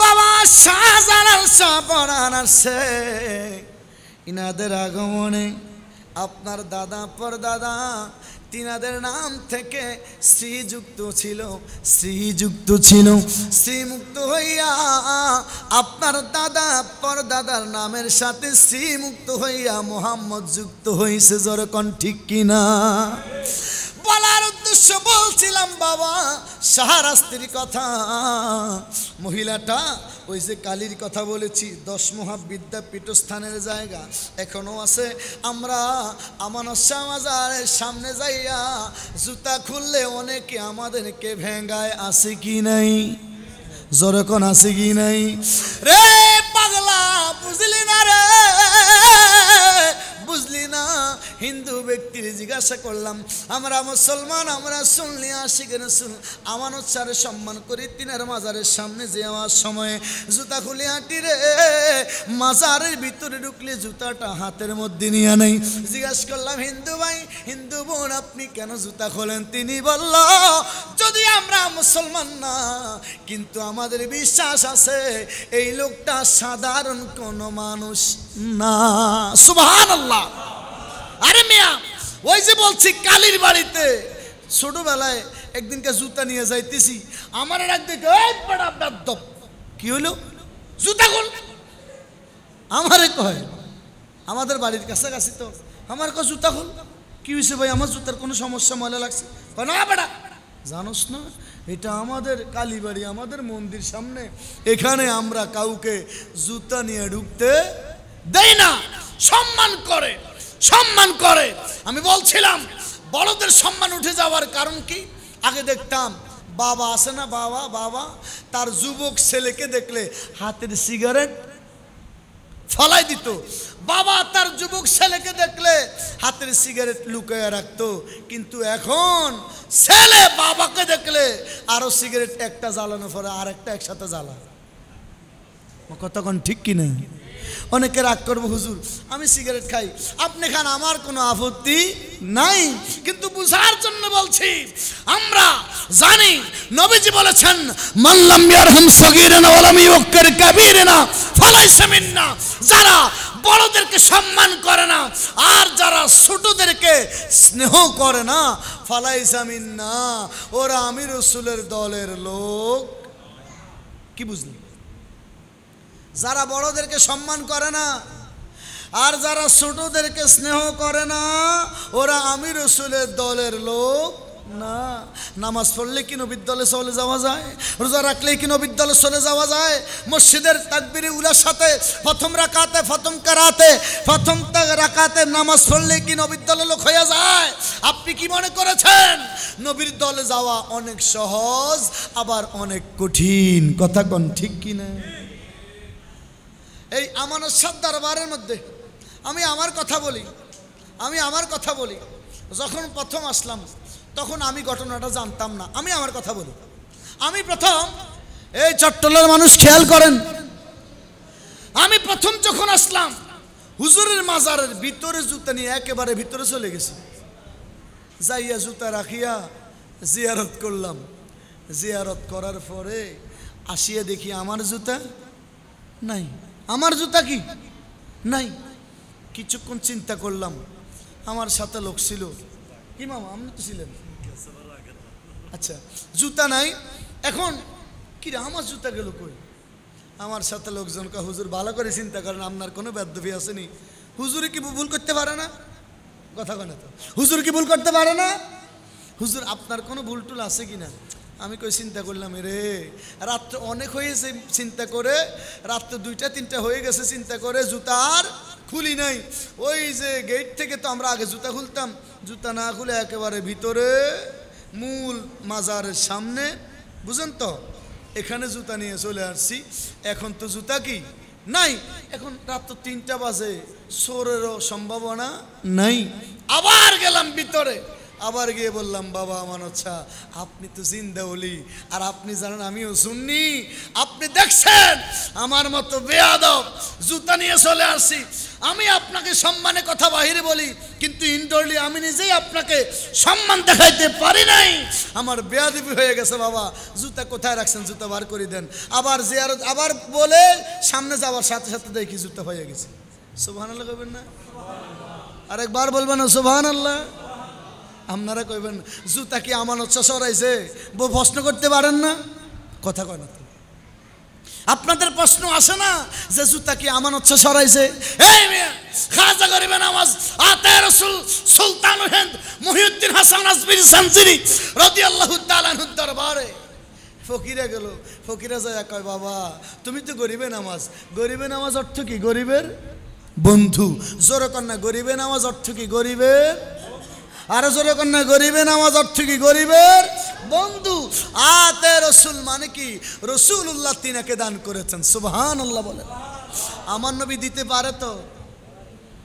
বাবা শাহজালাল শাহ পরাণ আসছে, ইনাদের আগমনে আপনার দাদা পরদাদা তিনাদের নাম থেকে শ্রীযুক্ত ছিল, শ্রীমুক্ত হইয়া আপনার দাদা পরদাদার নামের সাথে শ্রীমুক্ত হইয়া মোহাম্মদ যুক্ত হইছে। যেরকম ঠিক কিনা? বলার উদ্দেশ্য বলছিলাম বাবা শাহরাস্তির কথা। মহিলাটা ওই যে কালীর কথা বলেছি, 10 মহাবিদ্যা পীঠস্থানের জায়গা এখনো আছে। আমরা আমানত শাহ মাজারের সামনে যাইয়া জুতা খুললে অনেকে আমাদেরকে ভেঙ্গায়। আছে কি নাই? জোরে কোন আছে কি নাই? রে পাগলা বুঝলি না রে, বুঝলি না। হিন্দু ব্যক্তির জিজ্ঞাসা করলাম, আমরা মুসলমান, আমরা শুনলি আশিকের রাসূল আমানত ছাড়ে সম্মান করি, তিনার মাজারের সামনে যাওয়ার সময় জুতা খুলে হাঁটি রে, মাজারের ভিতরে ঢুকলে জুতাটা হাতের মধ্যে নিয়ে নেই। জিজ্ঞাসা করলাম, হিন্দু ভাই, হিন্দু বোন, আপনি কেন জুতা খোলেন? তিনি বলল, যদি আমরা মুসলমান না, কিন্তু আমাদের বিশ্বাস আছে এই লোকটা সাধারণ কোনো মানুষ না। সুবহানাল্লাহ। আরে মিয়া, ওই যে বলছি কালীর বাড়িতে ছোটবেলায় একদিনকে জুতা নিয়ে যাইতেছি, আমার একদিকে এই বড় বেদ্দপ, কি হইল? জুতা খোল। আমারে কয়, আমাদের বাড়ির কাছাকাছি তো, আমার কয় জুতা খোল। কি হয়েছে ভাই? আমার জুতার কোনো সমস্যা, ময়লা লাগছে? না বেটা, জানোস না এটা আমাদের কালীবাড়ি, আমাদের মন্দির সামনে, এখানে আমরা কাউকে জুতা নিয়ে ঢুকতে দেই না, সম্মান করে, সম্মান করে। আমি বলছিলাম বড়দের সম্মান উঠে যাওয়ার কারণ কি? আগে দেখতাম বাবা আছে না, বাবা বাবা তার যুবক ছেলেকে দেখলে হাতের সিগারেট ফলাই দিত, বাবা তার যুবক ছেলেকে দেখলে হাতের সিগারেট লুকায় রাখতো। কিন্তু এখন ছেলে বাবাকে দেখলে আরো সিগারেট একটা জ্বালানো পরে আর একটা একসাথে জ্বালা। কতক্ষণ ঠিক কিনা? অনেকে রাগ করবো, হুজুর আমি সিগারেট খাই, আপনি খান, আমার কোনো আপত্তি নাই, কিন্তু বুঝার জন্য বলছি। আমরা জানি নবীজি বলেছেন, মান লাম ইয়ারহাম সগীরানা ওয়া লাম ইউক্কির কাবীরানা ফালাইসা মিন্না। যারা বড়দেরকে সম্মান করে না আর যারা ছোটদেরকে স্নেহ করে না, ফালাইসা মিন্না, ওরা আমি রাসূলের দলের লোক। কি বুঝলি? যারা বড়দেরকে সম্মান করে না আর যারা ছোটদেরকে স্নেহ করে না, ওরা আমি রাসূলের দলের লোক না। নামাজ পড়লে কি নবীর দলে চলে যাওয়া যায়? রোজা রাখলে কি নবীর দলে চলে যাওয়া যায়? মসজিদের তাকবীরে উলার সাথে প্রথম রাকাতে, প্রথম কারাতে, প্রথম রাকাতে নামাজ পড়লে কি নবীর দলে লোক হয়ে যায়? আপনি কি মনে করেছেন নবীর দলে যাওয়া অনেক সহজ, আবার অনেক কঠিন? কথা কোন ঠিক কিনা? এই আমানত শাহ দরবারের মধ্যে আমি আমার কথা বলি, যখন প্রথম আসলাম তখন আমি ঘটনাটা জানতাম না, আমি আমার কথা বলি। আমি প্রথম, এই চট্টলার মানুষ খেয়াল করেন, আমি প্রথম যখন আসলাম হুজুরের মাজারের ভিতরে জুতা নিয়ে একেবারে ভিতরে চলে গেছি, যাইয়া জুতা রাখিয়া জিয়ারত করলাম। জিয়ারত করার পরে আসিয়া দেখি আমার জুতা নাই। আমার জুতা কি নাই? কিছুক্ষণ চিন্তা করলাম, আমার সাথে লোক ছিল। কি মামা, আপনি তো ছিলেন? আচ্ছা, জুতা নাই, এখন কি রে আমার জুতা গেল কই? আমার সাথে লোকজন কা, হুজুর ভালো করে চিন্তা করেন, আপনার কোনো বেদবি আসেনি? হুজুরে কি ভুল করতে পারে না? কথা কয় না তো, হুজুর কি ভুল করতে পারে না? হুজুর আপনার কোনো ভুল টুল আছে কিনা? আমি কই চিন্তা করলাম, রে রাত্রে অনেক হয়েছে, চিন্তা করে রাত্রে 2টা-3টা হয়ে গেছে, চিন্তা করে জুতা আর খুলি নাই। ওই যে গেট থেকে তো আমরা আগে জুতা খুলতাম, জুতা না খুলে একেবারে ভিতরে মূল মাজারের সামনে, বুঝেন তো, এখানে জুতা নিয়ে চলে আসছি। এখন তো জুতা কি নাই, এখন রাত 3টা বাজে, চোরেরও সম্ভাবনা নাই। আবার গেলাম ভিতরে, আবার গিয়ে বললাম, বাবা আমানত শাহ, আপনি তো জিন্দা ওলি, আর আপনি জানেন আমিও সুন্নি, আপনি দেখছেন আমার মতো বেয়াদব জুতা নিয়ে চলে আসছি। আমি আপনাকে সম্মানে কথা বাহিরে বলি, কিন্তু ইনডোরলি আমি নিজেই আপনাকে সম্মান দেখাইতে পারি নাই, আমার বেয়াদবি হয়ে গেছে। বাবা জুতা কোথায় রাখছেন? জুতা বার করে দেন। আবার জিয়ারত আবার বলে সামনে যাওয়ার সাথে সাথে দেখি জুতা হয়ে গেছে। সুবহানাল্লাহ কইবেন না? আরেকবার বলবেন না সুবহানাল্লাহ? আপনারা কইবেন জুতা কি আমানত শাহ সরাইছে? প্রশ্ন করতে পারেন না? কথা কয় না তো, আপনাদের প্রশ্ন আসে না যে জুতা কি আমানত শাহ সরাইছে? এই মিয়া, খাজা গরিবে নামাজ আতে রাসূল সুলতান হিন্দ মুহিউদ্দিন হাসান আজমিরি সানজিরি রাদিয়াল্লাহু তাআলা আনহু দরবারে ফকিরা গেল। ফকিরা যায় কয়, বাবা তুমি তো গরিবে নামাজ। গরিবে নামাজ অর্থ কি? গরিবের বন্ধু। জোরে কন্যা, গরিবে নামাজ অর্থ কি? গরিবের। আরো জোরে কন্যা, গরিবে নামাজ অর্থ কি? গরিবের বন্ধু। আতে রসুল মানে কি? রসুল্লাহ তিনাকে দান করেছেন। সুবহানাল্লাহ বলেন। আমার নবী দিতে পারে তো?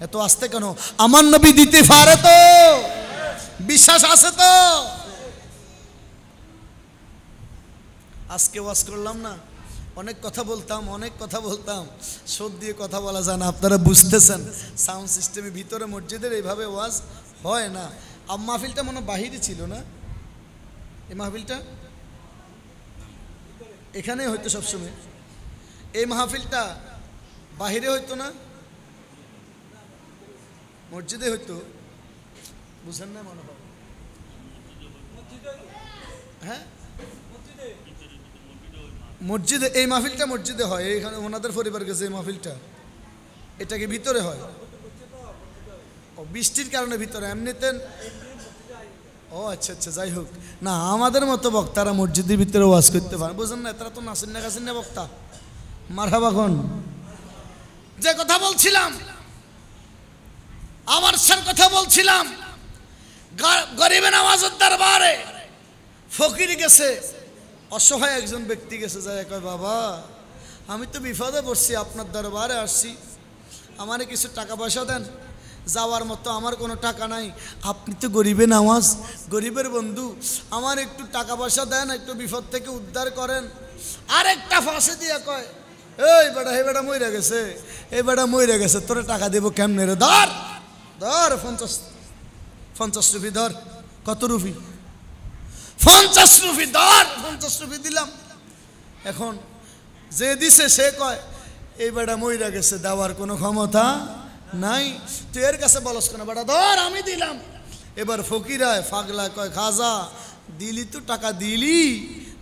এত আসতে কেন? আমার নবী দিতে পারে তো? বিশ্বাস আছে তো? আজকে ওয়াজ করলাম না, অনেক কথা বলতাম, শোধ দিয়ে কথা বলা যায় না। আপনারা বুঝতেছেন, সাউন্ড সিস্টেমের ভিতরে মসজিদের এইভাবে ওয়াজ হয় না। আর মাহফিলটা মনে বাহিরে ছিল না, এই মাহফিলটা এখানে হয়তো সবসময়, এই মাহফিলটা বাহিরে হইতো না, মসজিদে হইতো। বুঝেন না মনে হয়? হ্যাঁ, মসজিদে, এই মাহফিলটা মসজিদে হয়, এইখানে ওনাদের পরিবার গেছে এই মাহফিলটা, এটাকে ভিতরে হয়। ও বৃষ্টির কারণে ভিতরে, এমনিতে ও আচ্ছা আচ্ছা, যাই হোক না, আমাদের মতো বক্তারা মসজিদের ভিতরে ওয়াজ করতে পারে, বুঝেন না? তারা তো নাসিন না বক্তা। মারহাবা কোন? যে কথা বলছিলাম, আমার সার কথা বলছিলাম, গরিবে নামাজের দরবারে ফকির গেছে, অসহায় একজন ব্যক্তি গেছে, যায় কয় বাবা আমি তো বিপদে পড়ছি, আপনার দরবারে আসছি, আমারে কিছু টাকা পয়সা দেন, যাওয়ার মতো আমার কোনো টাকা নাই, আপনি তো গরিবে নামাজ, গরিবের বন্ধু, আমার একটু টাকা পয়সা দেন, একটু বিপদ থেকে উদ্ধার করেন। আরেকটা ফাঁসে দিয়া কয়, এই বেটা, হে বেটা মইরা গেছে, এই বেটা মইরা গেছে, তোরে টাকা দেবো কেমনে রে? ধর ধর 50 রুপি ধর। কত রুপি? 50 রুপি ধর। 50 রুপি দিলাম। এখন যে দিছে সে কয় এই বেটা মইরা গেছে, দেওয়ার কোনো ক্ষমতা নাই, তুই এর কাছে বলস কেন? বেটা ধর, আমি দিলাম। এবার ফকিরায় পাগলা কয়, খাজা দিলি তো টাকা দিলি,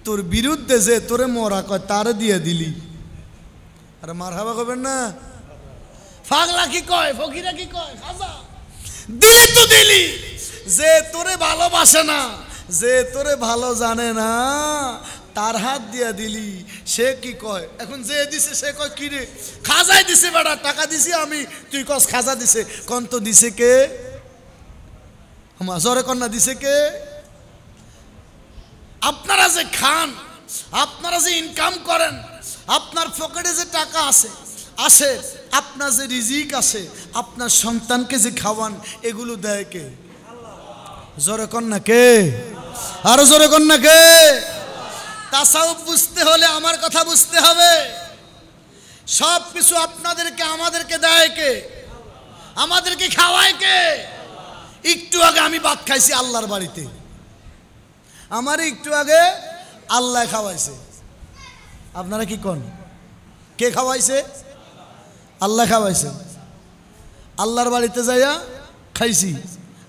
তোর বিরুদ্ধে যে তোরে মরা কয় তারে দিয়ে দিলি। আরে মারহাবা করবেন না? পাগলা কি কয়, ফকিরা কি কয়, খাজা দিলি তো দিলি, যে তোরে ভালোবাসে না, যে তোরে ভালো জানে না, তার হাত দিয়া দিলি। সে কি কয়? এখন যে দিছে সে কয় কি রে, খাজাই দিছে বেটা, টাকা দিছি আমি, তুই কস খাজা দিছে। কোন তো দিছে কে? জরে কন্যা দিছে কে? আপনারা যে খান, আপনারা যে ইনকাম করেন, আপনার পকেটে যে টাকা আছে, আপনার যে রিজিক আছে, আপনার সন্তানকে যে খাওয়ান, এগুলো দেয় কে? জোরে কন্যা কে? আরো জোরে কন্যা কে? তাসাউফ বুঝতে হলে আমার কথা বুঝতে হবে। সব কিছু আপনাদেরকে আমাদেরকে দেয় কে? আমাদেরকে খাওয়ায় কে? একটু আগে আমি ভাত খাইছি আল্লাহর বাড়িতে, আমার একটু আগে আল্লাহ খাওয়াইছে। আপনারা কি কোন? কে খাওয়াইছে? আল্লাহ খাওয়াইছে। আল্লাহর বাড়িতে যাইয়া খাইছি,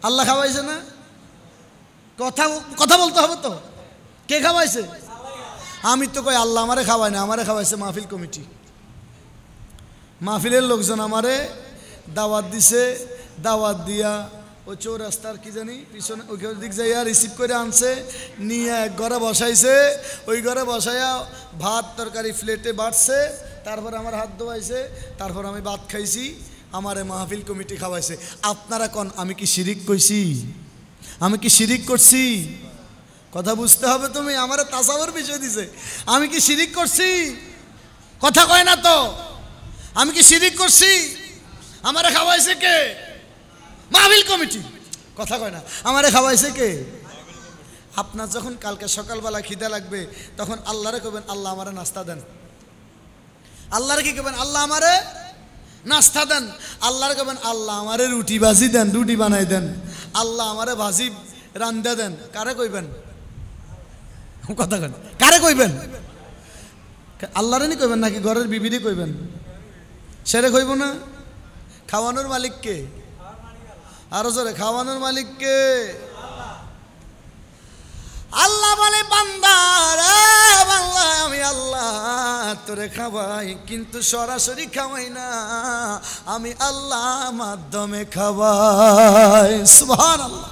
আল্লাহ খাওয়াইছে না? কথা বলতে হবে তো, কে খাওয়াইছে? আমি তো কই আল্লাহ আমারে খাওয়ায় না, আমারে খাওয়াইছে মাহফিল কমিটি। মাহফিলের লোকজন আমারে দাওয়াত দিছে, দাওয়াত দিয়া ওই চৌরাস্তার কি জানি পিছনে ওই দিক যাইয়া রিসিভ করে আনছে, নিয়ে এক ঘরে বসাইছে, ওই ঘরে বসাইয়া ভাত তরকারি প্লেটে বাড়ছে, তারপর আমার হাত ধোয়াইছে, তারপর আমি ভাত খাইছি, আমারে মাহফিল কমিটি খাওয়াইছে। আপনারা কোন আমি কি শিরিক কইছি? আমি কি শিরিক করছি? কথা বুঝতে হবে তুমি। আমারে তাসাউর বিষয় দিছে, আমি কি শিরিক করছি? কথা কয় না তো, আমি কি শিরিক করছি? আমারে খাওয়াইছে কে? মাহফিল কমিটি। কথা কয় না, আমারে খাওয়াইছে কে? আপনার যখন কালকে সকালবেলা খিদা লাগবে, তখন আল্লাহরে কইবেন আল্লাহ আমারে নাস্তা দেন। আল্লাহরে কি কইবেন? আল্লাহ আমারে নাস্তা দেন। আল্লাহরে কইবেন আল্লাহ আমারে রুটি ভাজি দেন, রুটি বানাই দেন। আল্লাহ আমারে ভাজি রান্দা দেন। কারে কইবেন? কথা কন, কারে কইবেন? আল্লাহরে নি কইবেন নাকি ঘরের বিবিরে কইবেন? সেরে কইব না? খাওয়ানোর মালিক কে? আরো জোরে, খাওয়ানোর মালিক কে? আল্লাহ বলে বান্দা রে বান্দা, আমি আল্লাহ তোরে খাওয়াই, কিন্তু সরাসরি খাওয়াই না, আমি আল্লাহ মাধ্যমে খাওয়াই। সুবহানাল্লাহ।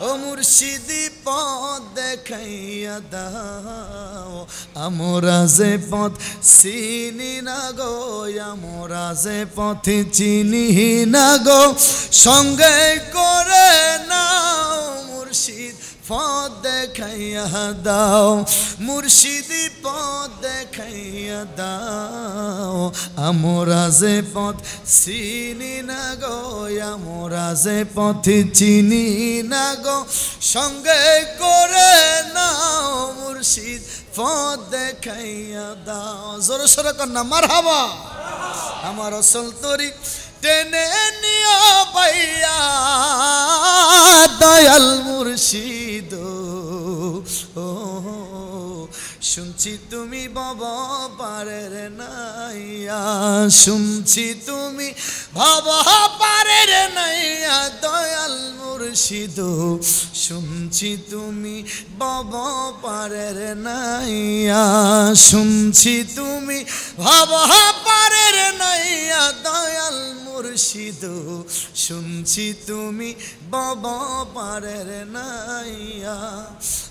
ও মুর্শিদি পথ দেখাইয়া দাও, আমরা যে পথ চিনি না গো, আমরা যে পথে চিনি না গো, সঙ্গে করে নাও মুর্শিদ পথ দেখাইয়া দাও, মুর্শিদি পথ দেখাইয়া দাও। আমরা যে পথ চিনি না গো, আমরা যে পথ চিনি না গো, সঙ্গে করে নাও মুর্শিদ পথ দেখাইয়া দাও। জোরে সোরে কন্যা মারহাবা। আমার আসল তরি টেনে নিও পাইয়া দয়াল মুর্শিদ, ও শুনছি তুমি ভব পারের নাইয়া, শুনছি তুমি ভব পারের নাইয়া দয়াল মুর্শিদ, শুনছি তুমি ভব পারের নাইয়া, শুনছি তুমি ভব পারের নাইয়া দয়াল মুর্শিদ, শুনছি তুমি ভব পারের নাইয়া।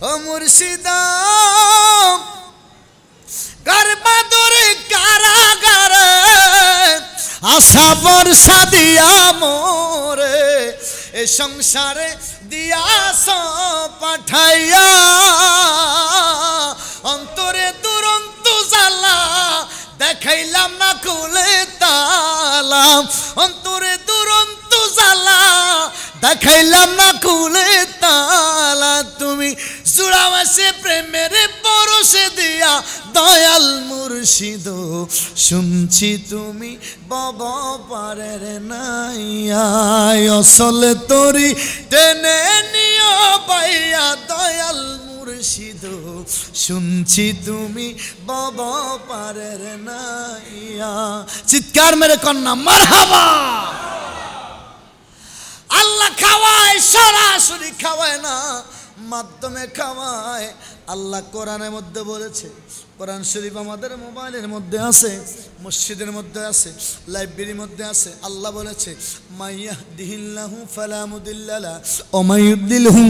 ও মুর্শিদা গর্বাদরে কারাগারে আশা বর্ষা দিয়া মোরে, এ সংসারে দিয়াস পাঠাইয়া, অন্তরে দুরন্ত জ্বালা দেখাইলাম না খুলে তালা, অন্তরে দুরন্ত জ্বালা দেখাইলাম না খুলে তালা, তুমি জুড়াবাসে প্রেমের পরশে দিয়া দয়াল মুর্শিদ, শুনছি তুমি ভব পারের নাইয়া, অসল তরি টেনে নিও পাইয়া দয়াল মুর্শিদ, শুনছি তুমি ভব পারের নাইয়া। চিৎকার মেরে কন্যা মারহাবা। আল্লাহ খাওয়ায়, সরাসরি খাওয়ায় না, মাধ্যমে খাওয়ায়। আল্লাহ কোরআনের মধ্যে বলেছে, কোরআন শরীফ আমাদের মোবাইলের মধ্যে আছে, মসজিদের মধ্যে আছে, লাইব্রেরির মধ্যে আছে। আল্লাহ বলেছে মাইয়াহদিহিল্লাহু ফালা মুদিল্লা লাহু ওয়া মাইয়ুদ্লিলহু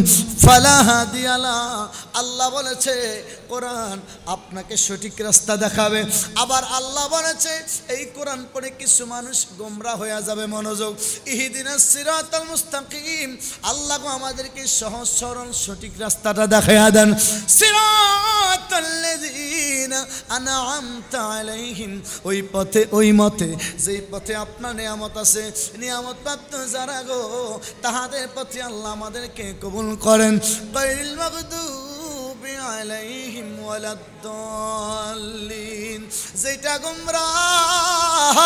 ফালা হাদিয়া লাহু। আল্লাহ বলেছে কোরআন আপনাকে সঠিক রাস্তা দেখাবে। আবার আল্লাহ বলেছে এই কোরআন পড়ে কিছু মানুষ গোমরা হয়ে যাবে। মনোযোগ, ইহদিনাস সিরাতাল মুস্তাকিম। আল্লাহ আমাদেরকে সহজ সরল সঠিক রাস্তাটা দেখায়া দেন। সিরাতাল্লাযীনা আনআমতা আলাইহিম, ওই পথে ওই মতে যেই পথে আপনার নিয়ামত আছে, নিয়ামত প্রাপ্ত যারা গো তাহাদের পথে আল্লাহ আমাদেরকে কবুল করেন। গায়রিল মাগদুবি আলাইহিম ওয়ালাদ-দাল্লিন, যেটা গুমরাহ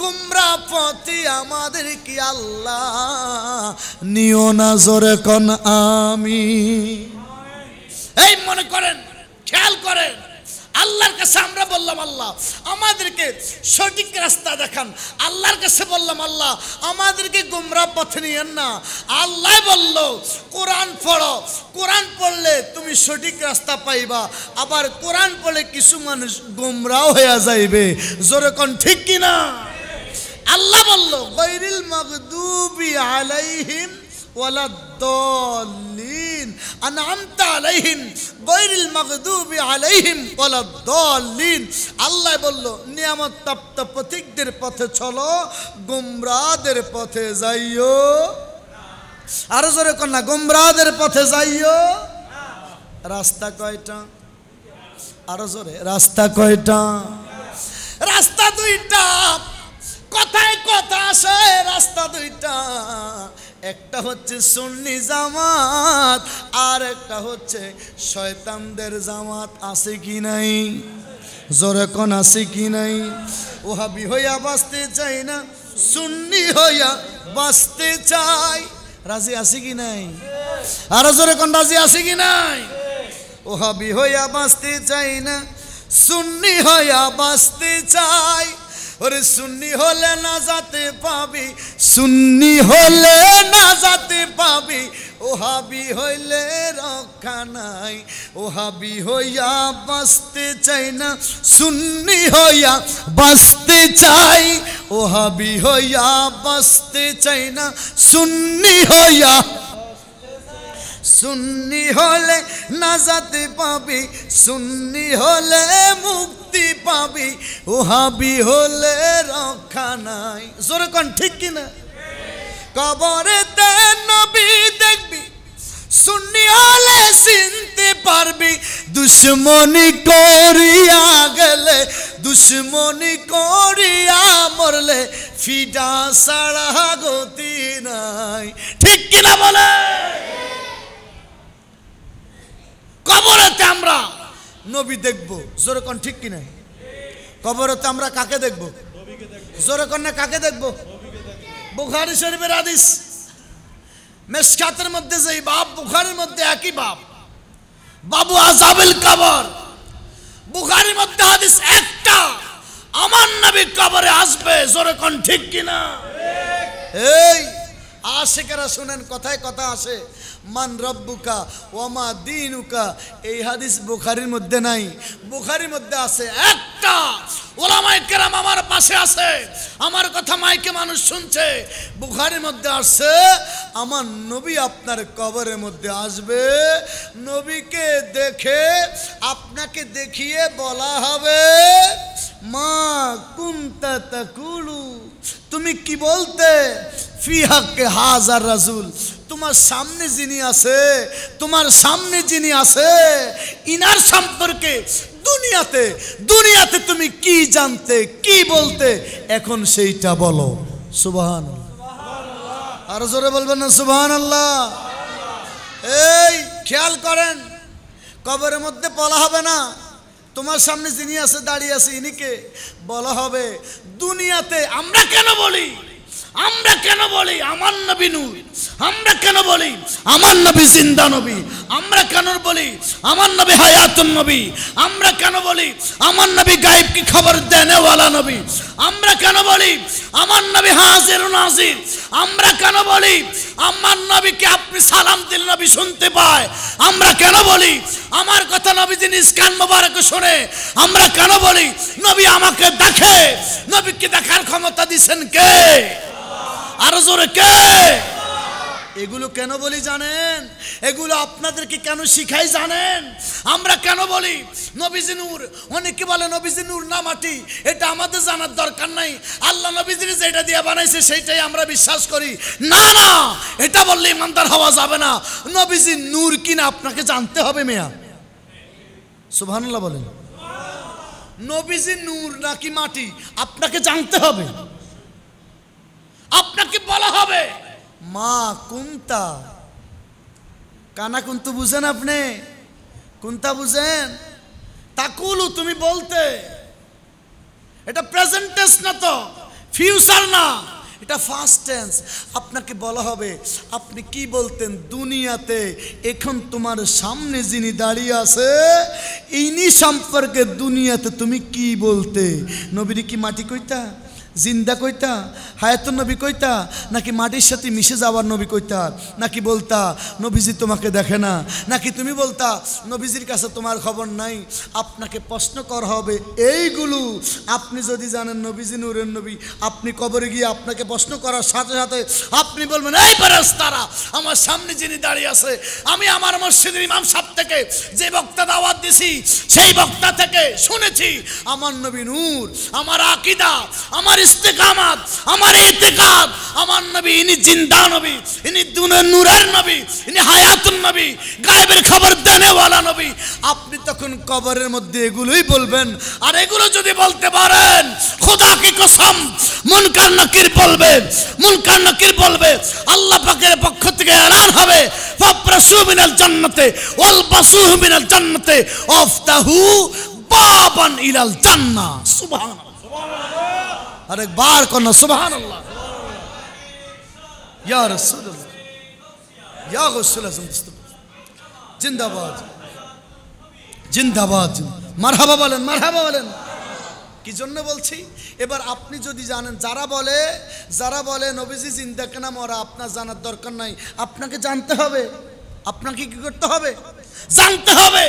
গুমরাহ পথে আমাদেরকে আল্লাহ নিও না। জোরে কোন আমিন। এই মনে করেন, খেয়াল করেন, আল্লাহর কাছে আমরা বললাম আল্লাহ আমাদেরকে সঠিক রাস্তা দেখান। আল্লাহর কাছে বললাম আল্লাহ আমাদেরকে গোমরাহ পথে নিয়েন না। আল্লাহ বলল কোরআন পড়ো, কোরআন পড়লে তুমি সঠিক রাস্তা পাইবা। আবার কোরআন পড়লে কিছু মানুষ গোমরাহ হয়ে যাইবে। জোরে কোন ঠিক কিনা? আল্লাহ বলল গায়রিল মাগদুবি আলাইহিম ওয়ালাদ-দাল্লিন, আনআমতা আলাইহিম গায়রিল মাগদুবি আলাইহিম ওয়ালাদ-দাল্লিন। আল্লাহ বলল নিয়ামত প্রাপ্ত পথিকদের পথে চলো, গোমরাহদের পথে যাইও। আরো জোরে কোন না, গোমরাহদের পথে যাইও। রাস্তা কয়টা? আরো জোরে, রাস্তা কয়টা? রাস্তা দুইটা। কথায় কথা আসে, রাস্তা দুইটা। একটা হচ্ছে সুন্নি জামাত, আর একটা হচ্ছে শয়তানদের জামাত। আছে কি নাই? জোরে কোন আছে কি নাই? ওহাবি হইয়া বাঁচতে চাই না, সুন্নি হইয়া বাঁচতে চাই। রাজি আছে কি নাই? আরো জোরে কোন রাজি আছে কি নাই? ওহাবি হইয়া বাঁচতে চাই না, সুন্নি হইয়া বাঁচতে চাই। ওরে সুন্নি হলে না যাতে পাবি, সুন্নি হলে না যাতে পাবি। ওহাবি হইলে রক্ষা নাই, ওহাবি হইয়া বাঁচতে চাই না, সুন্নি হইয়া বাঁচতে চাই। ওহাবি হইয়া বাঁচতে চাই না, সুন্নি হইয়া। সুন্নি হলে নাজাতে পাবি, সুন্নি হলে মুক্তি পাবি। ওহাবি হলে রক্ষা নাই। জোরে কোন ঠিক কিনা? কবরেতে নবী দেখবি, সুন্নি হলে চিনতে পারবি, দুশ্মনী করিয়া গেলে, দুশ্মনী করিয়া মরলে ফিডা ছাড়া গতি নাই। ঠিক কিনা বলে? কবরেতে আমরা নবী দেখব, জোরে কোন ঠিক কিনা? কবরেতে আমরা কাকে দেখব? জোরে কোন না কাকে দেখব? বুখারী শরীফের হাদিস, মিশকাতের মধ্যে যেই বাব, বুখারীর মধ্যে একই বাব, বাবু আযাবিল কবর। বুখারীর মধ্যে হাদিস একটা, আমার নবী কবরে আসবে, জোরে কোন ঠিক কিনা? এই আশিকেরা শুনেন, কথায় কথা আসে, মান রব্বুকা ওয়ামা দীনুকা, এই হাদিস বুখারীর মধ্যে নাই, বুখারীর মধ্যে আছে একটা। ওলামায়ে কেরাম আমার পাশে আছে, আমার কথা মাইকে মানুষ শুনছে। বুখারীর মধ্যে আসছে, আমার নবী আপনার কবরের মধ্যে আসবে, নবীকে দেখে আপনাকে দেখিয়ে বলা হবে, মা কুনতা তাকুলু, তুমি কি বলতে ফি হাক্কে হাজার রাসূল, তোমার সামনে যিনি আছে, তোমার সামনে যিনি আছে, ইনার সম্পর্কে দুনিয়াতে দুনিয়াতে তুমি কি জানতে, কি বলতে, এখন সেইটা বলো। সুবহানাল্লাহ, আর জোরে বলবেন না সুবহানাল্লাহ? এই খেয়াল করেন, কবরের মধ্যে বলা হবে না তোমার সামনে যিনি আছে, দাঁড়িয়ে আছে, ইনিকে বলা হবে দুনিয়াতে। আমরা কেন বলি, আমরা কেন বলি আমার নবী নূর, আমরা কেন বলি আমার নবী জিন্দা নবী, আমরা কেন বলি আমার নবী হায়াতুন নবী, আমরা কেন বলি আমার নবী গায়েব কি খবর দেনেওয়ালা নবী, আমরা কেন বলি আমার নবী হাজির নাজির, আমরা কেন বলি আমার নবীকে আপনি সালাম দিলে নবী শুনতে পায়, আমরা কেন বলি আমার কথা নবীজি নিজ কান মোবারকে শুনে, আমরা কেন বলি নবী আমাকে দেখে, নবীকে দেখার ক্ষমতা দিয়েছেন কে? আরো জোরে কে? এগুলো কেন বলি জানেন? এগুলো আপনাদেরকে কেন শিখাই জানেন? আমরা কেন বলি নবীজি নূর? অনেকে বলে নবীজি নূর না মাটি, এটা আমাদের জানার দরকার নাই, আল্লাহ নবীজির যেটা দিয়ে বানাইছে সেইটাই আমরা বিশ্বাস করি। না না, এটা বললে ইমানদার হওয়া যাবে না। নবীজি নূর কিনা আপনাকে জানতে হবে মিয়া। সুবহানাল্লাহ বলেন। নবীজি নূর নাকি মাটি আপনাকে জানতে হবে, আপনাকে বলা হবে মা কুনতা, কানা কুন্তু বুঝেন আপনি? কুনতা বুঝেন? তাকুলু তুমি বলতে, এটা প্রেজেন্ট টেন্স না, তো ফিউচার না, এটা ফাস্ট টেন্স। আপনাকে বলা হবে আপনি কি বলতেন দুনিয়াতে, এখন তোমার সামনে যিনি দাঁড়িয়ে আছে ইনি সম্পর্কে দুনিয়াতে তুমি কি বলতে? নবীর কি মাটি কইতা, জিন্দা কইতা, হায়াতুন নবী কইতা, নাকি মাটির সাথে মিশে যাওয়ার নবী কইতা, নাকি বলতা নবীজি তোমাকে দেখে না, নাকি তুমি বলতা নবীজির কাছে তোমার খবর নাই? আপনাকে প্রশ্ন করা হবে এইগুলো। আপনি যদি জানেন নবীজি নূরের নবী, আপনি কবরে গিয়ে আপনাকে প্রশ্ন করার সাথে সাথে আপনি বলবেন, এই ফেরেশতারা, আমার সামনে যিনি দাঁড়িয়ে আছে, আমি আমার মসজিদের ইমাম সাহেব থেকে যে বক্তা দাওয়াত দিছি সেই বক্তা থেকে শুনেছি আমার নবী নূর, আমার আকীদা, আমার ইস্তেকামাত, আমার ইতিকাদ, আমার নবী ইনি জিন্দা নবী, ইনি নূরের নবী, ইনি হায়াতুন নবী, গায়েবের খবর দেনেওয়ালা নবী। আপনি তখন কবরের মধ্যে এগুলোই বলবেন। আর এগুলো যদি বলতে পারেন, খোদা কি কসম, মুনকার নাকির বলবে, মুনকার নাকির বলবে, আল্লাহ পাকের পক্ষ থেকে এলান হবে, ফাফরাসু মিনাল জান্নাতে ওয়াল বাসুহু মিনাল জান্নাতে ওয়াফতাহু বাবান ইলাল জান্নাহ। সুবহানাল্লাহ, আরেকবার কন্যা সুবহানাল্লাহ। ইয়া রাসূলুল্লাহ, ইয়া গাউসুল আযম, জিন্দাবাদ জিন্দাবাদ, মারহাবা বলেন, মারহাবা বলেন। কি জন্য বলছি? এবার আপনি যদি জানেন, যারা বলে নবীজি জিন্দা কেনা মরা আপনার জানার দরকার নাই, আপনাকে জানতে হবে। আপনাকে কি করতে হবে? জানতে হবে।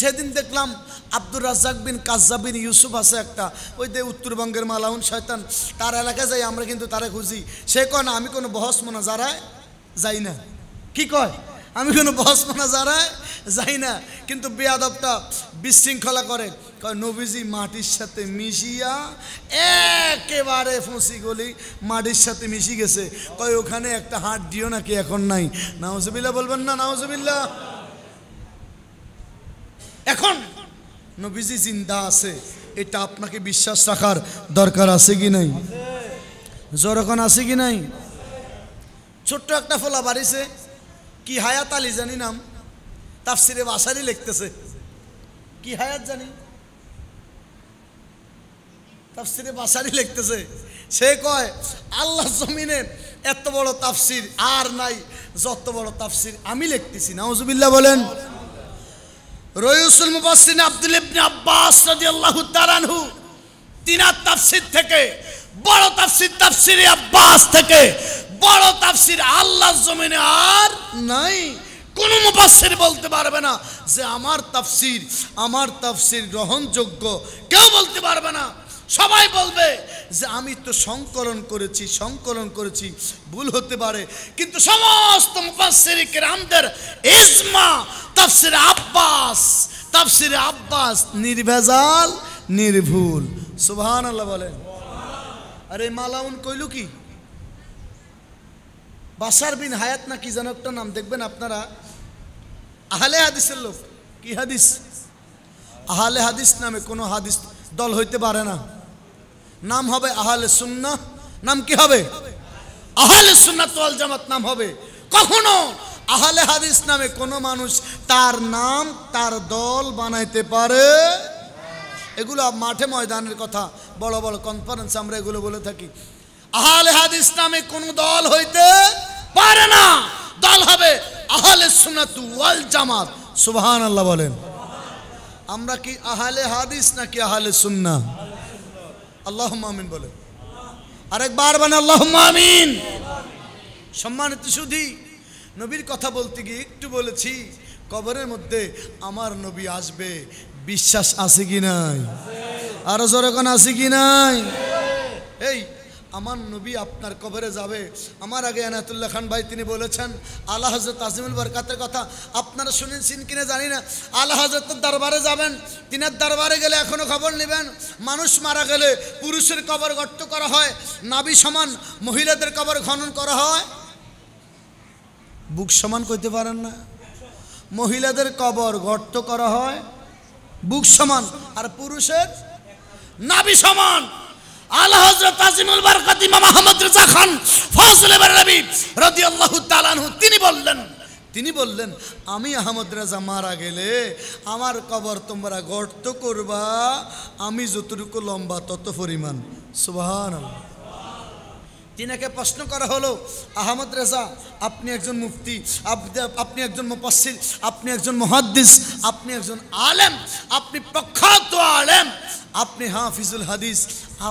যেদিন দেখলাম আব্দুর রাজ্জাক বিন কাজ্জাব বিন ইউসুফ আছে একটা, ওই যে উত্তরবঙ্গের মালাউন শয়তান, তার এলাকায় যাই আমরা কিন্তু তারা খুঁজি। সে কয় না আমি কোনো বহস মোনাজারায় যাই না। কি কয়? আমি কোনো বহস মোনাজারায় যাই না। কিন্তু বেয়াদবটা বিশৃঙ্খলা করে, কয় নবীজি মাটির সাথে মিশিয়া একেবারে ফুঁসি গলি মাটির সাথে মিশি গেছে। কয় ওখানে একটা হাড্ডিও নাকি এখন নাই। নাউজুবিল্লাহ বলবেন না? নাউজুবিল্লাহ। এখন নবীজি জিন্দা আছে, এটা আপনাকে বিশ্বাস রাখার দরকার আছে কি নাই? যখন আছে কি নাই? ছোট্ট একটা ফোলা বাড়িছে, কি হায়াত আলী জানি নাম, তাফসিরে বাসারি লিখতেছে। কি হায়াত জানি, তাফসিরে বাসারি লিখতেছে। সে কয় আল্লাহ জমিনে এত বড় তাফসির আর নাই যত বড় তাফসির আমি লিখতেছি। নাউজুবিল্লাহ বলেন। রয়ুসুল মুফাসসিরিন আব্দুল ইবনে আব্বাস রাদিয়াল্লাহু তাআলা আনহু তিনার তাফসির থেকে বড় তাফসির, তাফসিরে আব্বাস থেকে বড় তাফসির আল্লাহর জমিনে আর নাই। কোন মুফাসসির বলতে পারবে না যে আমার তাফসির গ্রহণযোগ্য, কেউ বলতে পারবে না। সবাই বলবে যে আমি তো সংকলন করেছি, ভুল হতে পারে, কিন্তু সমস্ত মুফাসসিরে কেরামদের ইজমা তাফসিরে আব্বাস নির্ভেজাল, নির্ভুল। সুবহানাল্লাহ বলেন। আরে মালাউন কইল কি, বাশার বিন হায়াত না কি যেন একটা নাম, দেখবেন আপনারা, আহলে হাদিসের লোক। কি হাদিস? আহলে হাদিস নামে কোনো হাদিস দল হইতে পারে না। নাম হবে আহলে সুন্নাহ। নাম কি হবে? আহলে সুন্নাত ওয়াল জামাত নাম হবে। কখনো আহলে হাদিস নামে কোনো মানুষ তার নাম, তার দল বানাইতে পারে? এগুলো মাঠে ময়দানের কথা, বড় বড় কনফারেন্স আমরা এগুলো বলে থাকি। আহলে হাদিস নামে কোনো দল হইতে পারে না। দল হবে আহলে সুন্নাত ওয়াল জামাত। সুবহানাল্লাহ বলেন। আমরা কি আহলে হাদিস নাকি আহলে সুন্নাহ? আল্লাহুম্মা আমিন বলে। আরেকবার বলেন আল্লাহুম্মা আমিন। সম্মানিত সুধী, নবীর কথা বলতে গিয়ে একটু বলেছি কবরের মধ্যে আমার নবী আসবে, বিশ্বাস আছে কি নাই? আরো জোরে কোন আছে কি নাই? এই আমার নবী আপনার কবরে যাবে। আমার আগে এনায়েতুল্লাহ খান ভাই তিনি বলেছেন আলা হযরত আজিমুল বরকাতের কথা, আপনারা শুনেছেন কিনা জানি না। আলা হযরতের দরবারে যাবেন, তিনার দরবারে গেলে এখনো খবর নেবেন, মানুষ মারা গেলে পুরুষের কবর গর্ত করা হয়, নাভি সমান মহিলাদের কবর খনন করা হয়। বুক সমান কইতে পারেন না? মহিলাদের কবর গর্ত করা হয় বুক সমান, আর পুরুষের নাভি সমান। আলা হযরত আজিমুল বরকত ইমাম আহমদ রেজা খান ফজলে বারনবী রাদিয়াল্লাহু তাআলা আনহু তিনি বললেন আমি আহমদ রেজা মারা গেলে আমার কবর তোমরা গর্ত করবা, আমি যতটুকু লম্বা তত পরিমাণ। সুবহানাল্লাহ। তিনাকে প্রশ্ন করা হলো, আহমদ রেজা আপনি একজন মুফতি, আপনি একজন মুফাসসির, আপনি একজন মুহাদ্দিস, আপনি একজন আলেম, আপনি প্রখ্যাত আলেম, আপনি হাফিজুল হাদিস,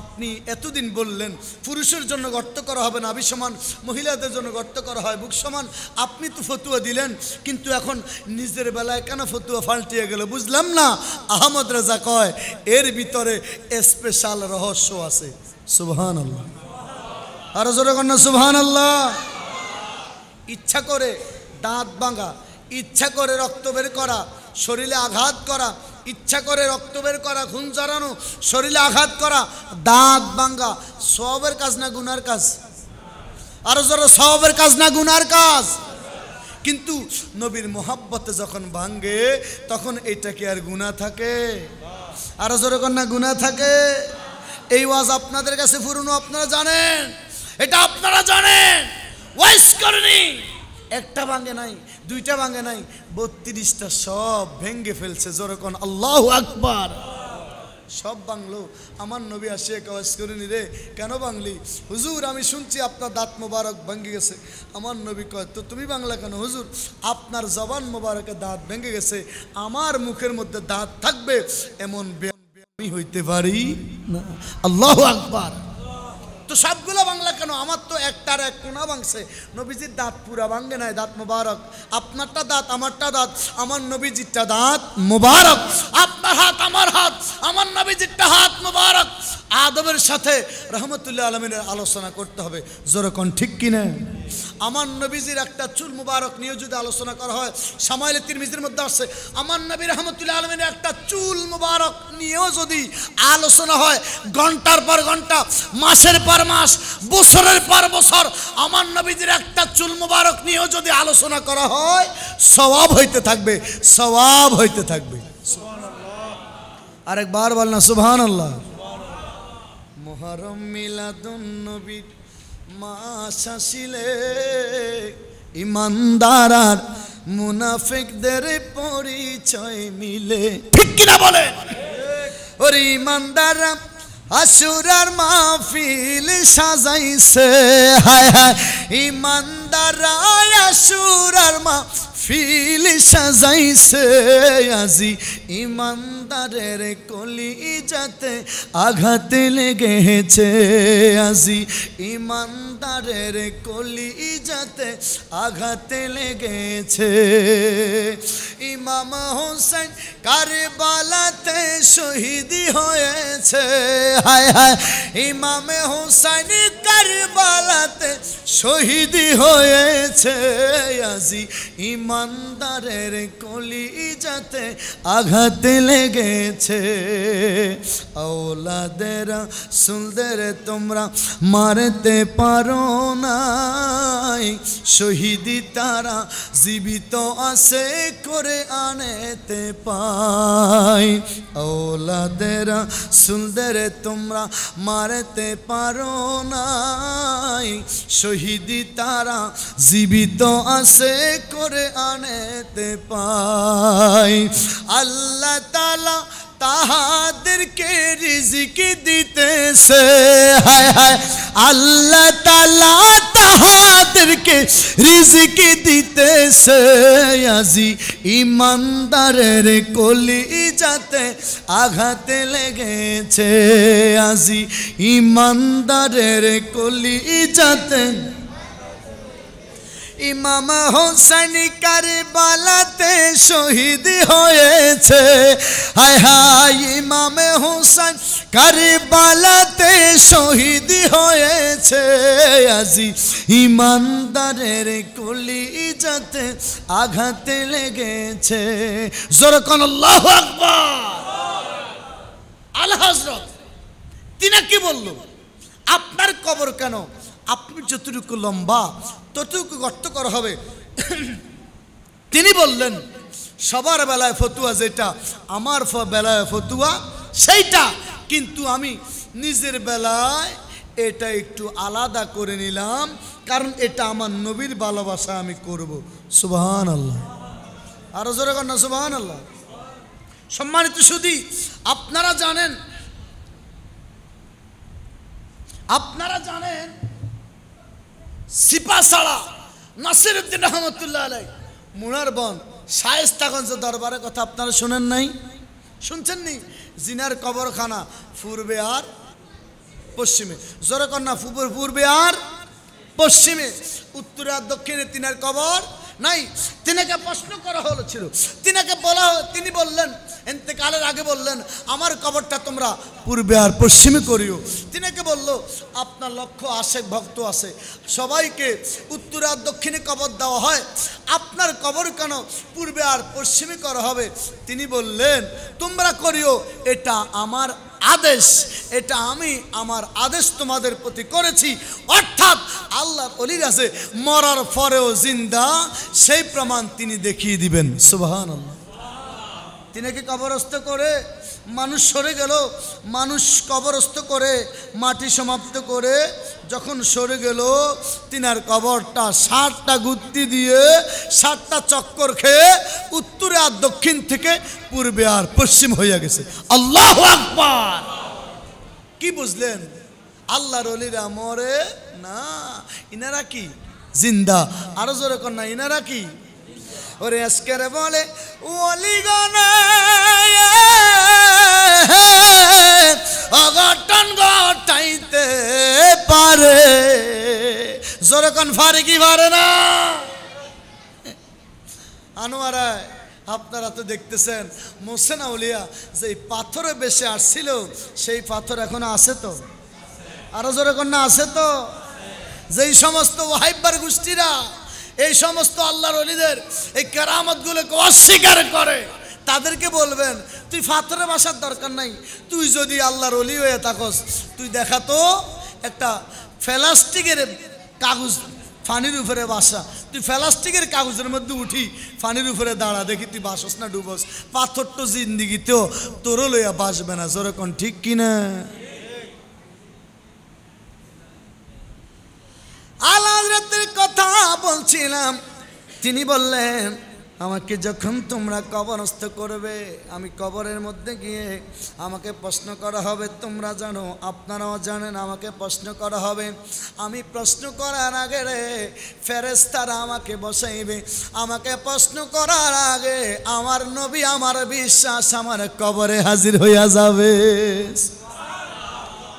আপনি এতদিন বললেন পুরুষের জন্য গর্ত করা হবে নাভি সমান, মহিলাদের জন্য গর্ত করা হয় বুক সমান। আপনি তো ফতুয়া দিলেন, কিন্তু এখন নিজের বেলায় কেন ফতুয়া পাল্টিয়ে গেল বুঝলাম না। আহমদ রেজা কয় এর ভিতরে স্পেশাল রহস্য আছে। সুবহানাল্লাহ। আরো জোরে কন্যা সুবহানাল্লাহ। ইচ্ছা করে দাঁত ভাঙা, ইচ্ছা করে রক্ত বের করা, শরীরে আঘাত করা, ইচ্ছা করে রক্ত বের করা, খুন জড়ানো, শরীরে আঘাত করা, দাঁত ভাঙা, সওয়াবের কাজ না গুনার কাজ? আরো জোরে, সওয়াবের কাজ না গুনার কাজ? কিন্তু নবীর মোহাব্বতে যখন ভাঙ্গে তখন এটা কি আর গুনাহ থাকে? আরো জোরে কন্যা গুনাহ থাকে? এই ওয়াজ আপনাদের কাছে পুরনো, আপনারা জানেন, এটা আপনারা জানেন। ওয়াইস করেনি, একটা ভাঙে নাই, দুইটা ভাঙে নাই, 32টা সব ভেঙ্গে ফেলছে। জোরে কোন আল্লাহু আকবার। সব বাংলো। আমার নবী আসে ওয়াইস করেনি রে, কেন বাংলি? হুজুর আমি শুনছি আপনার দাঁত মোবারক ভেঙে গেছে। আমার নবী কয় তো তুমি বাংলা কেন? হুজুর আপনার জবান মোবারকে দাঁত ভেঙে গেছে, আমার মুখের মধ্যে দাঁত থাকবে এমন আমি হইতে পারি না। আল্লাহু আকবার। তো সবগুলো বাংলা কেন? আমার তো একটার এক কোনা ভাঙছে, নবীজির দাঁত পুরা ভাঙে নাই, দাঁত মোবারক। আপনারটা দাঁত, আমারটা দাঁত, আমার নবীজিরটা দাঁত মোবারক। আপনার হাত, আমার হাত, আমার নবীজিরটা হাত মোবারক। আদবের সাথে রহমতুল্লাহ আলমিনের আলোচনা করতে হবে। জোরে কোন ঠিক কিনা? আমার নবীজির একটা চুল মুবারক নিয়ে যদি আলোচনা করা হয়, সামাইলে তিরমিজির মধ্যে আসছে, আমার নবী রহমতুল্লাহ আলমিনের একটা চুল মুবারক নিয়েও যদি আলোচনা হয়, ঘন্টার পর ঘন্টা, মাসের পর মাস, বছরের পর বছর, আমার নবীজির একটা চুল মুবারক নিয়েও যদি আলোচনা করা হয়, সওয়াব হইতে থাকবে, সওয়াব হইতে থাকবে। আরেকবার বল না সুবহানাল্লাহ। মুহররম মিলাদুন নবীর মাস আসিলে ইমানদার আর মুনাফিকদের পরিচয় মিলে। ঠিক কিনা বলে? ওরে ইমানদাররা আশুরার মাহফিল সাজাইছে, হায় হায় ইমানদাররা আশুরার মাহফিল সাজাইছে, আজি ইমানদারের কলিজাতে আঘাত লেগেছে, আজি ইমানদারের কলিজাতে আঘাত লেগেছে। ইমাম হোসেন কারবালাতে শহীদ হয়েছে, হায় হায় ইমাম হোসেন কারবালাতে শহীদ হয়েছে, আজি ইমানদারের কলিজাতে আঘাত লেগেছে। আওলাদের রাসূলদের তোমরা মারতে পারো নাই, শহীদি তারা জীবিত আছে করে আনেতে পাই। আওলাদের রাসূলদের তোমরা মারতে পারো নাই, শহীদি তারা জীবিত আছে করে আনেতে পাই। আল্লাহ তাআলা তাহাদেরকে রিজিক দিতেছে, হায় হায় আল্লাহ তাআলা তাহাদেরকে রিজিক দিতেছে, আজি ইমানদারের কলিজাতে আঘাত লেগেছে, আজি ইমানদারের কলিজাতে। ইমাম হোসেন কারবালাতে শহীদ হয়েছে, হায় হায় ইমাম হোসেন কারবালাতে শহীদ হয়েছে, আজি ইমানদারের কলিজাতে আঘাত লেগেছে। জোরে কোন আল্লাহু আকবার। আল হযরত তিনি কি বলল? আপনার কবর কেন? আপনি যতটুকু লম্বা ততটুকু গর্ত করা হবে। তিনি বললেন সবার বেলায় ফতুয়া যেটা, আমার বেলায় ফতুয়া সেইটা, কিন্তু আমি নিজের বেলায় এটা একটু আলাদা করে নিলাম, কারণ এটা আমার নবীর ভালোবাসা আমি করব। সুবহানাল্লাহ। আরো জোরে কর না সুবহানাল্লাহ। সম্মানিত সুধী, আপনারা জানেন সিপাসাড়া নাসিরউদ্দিন রহমতুল্লাহ আলাইহি মুনারবন শায়েস্তাগঞ্জ দরবারের কথা আপনারা শুনেন নাই? শুনছেন নি? জিনার কবরখানা পূর্বে আর পশ্চিমে। জোরে কন্যা পূর্বে আর পশ্চিমে, উত্তরে আর দক্ষিণে তিনার কবর নাই। তিনাকে প্রশ্ন করা হয়েছিল, তিনি বললেন, ইন্তেকালের আগে বললেন আমার কবরটা তোমরা পূর্বে আর পশ্চিমে করিও। তিনাকে বলল আপনার লক্ষ আশেক ভক্ত আছে, সবাইকে উত্তরে আর দক্ষিণে কবর দেওয়া হয়, আপনার কবর কেন পূর্বে আর পশ্চিমে করা হবে? তিনি বললেন তোমরা করিও, এটা আমার আদেশ, এটা আমি আমার আদেশ তোমাদের প্রতি করেছি। অর্থাৎ আল্লাহর ওলির আছে মরার পরেও জিন্দা, সেই প্রমাণ তিনি দেখিয়ে দিবেন। সুবহানাল্লাহ। তিনাকে কবরস্থ করে মানুষ সরে গেল, মানুষ কবরস্থ করে মাটি সমাপ্ত করে যখন সরে গেল, তিনার কবরটা 60টা গুত্তি দিয়ে 60টা চক্কর খেয়ে উত্তরে আর দক্ষিণ থেকে পূর্বে আর পশ্চিম হয়ে গেছে। আল্লাহু আকবার। কি বুঝলেন? আল্লাহর ওলিরা মরে না, ইনারা কি জিন্দা। আরো জোরে কর না, ইনারা কি? ওরে আজকের বলে ওলিগণে অঘটন ঘটাইতে পারে। জোরে কোন পারে কি পারে না? আনোয়ারায় আপনারা তো দেখতেছেন মোহসেন আউলিয়া যে পাথরে বেশি আসছিল সেই পাথর এখনো আছে তো, আরো জোরে কন্যা আছে তো। যেই সমস্ত ওয়াহিব্বার গোষ্ঠীরা এই সমস্ত আল্লাহর ওলিদের এই কেরামতগুলোকে অস্বীকার করে তাদেরকে বলবেন তুই পাথরে বাসার দরকার নাই, তুই যদি আল্লাহর ওলি হয়ে থাকস তুই দেখা তো একটা প্লাস্টিকের কাগজ পানির উপরে বাসা, তুই প্লাস্টিকের কাগজের মধ্যে উঠি পানির উপরে দাঁড়া, দেখি তুই বাসস না ডুবস। পাথর তো জিন্দিগিতেও তোরও লইয়া বাসবে না, জোরে কোন ঠিক কিনা? আল্লাহ হযরতের কথা বলছিলাম, তিনি বললেন আমাকে যখন তোমরা কবরস্থ করবে আমি কবরের মধ্যে গিয়ে আমাকে প্রশ্ন করা হবে, তোমরা জানো আপনারাও জানেন আমাকে প্রশ্ন করা হবে। আমি প্রশ্ন করার আগে রে ফেরেশতারা আমাকে বসাইবে, আমাকে প্রশ্ন করার আগে আমার নবী আমার বিশ্বাস আমার কবরে হাজির হইয়া যাবে।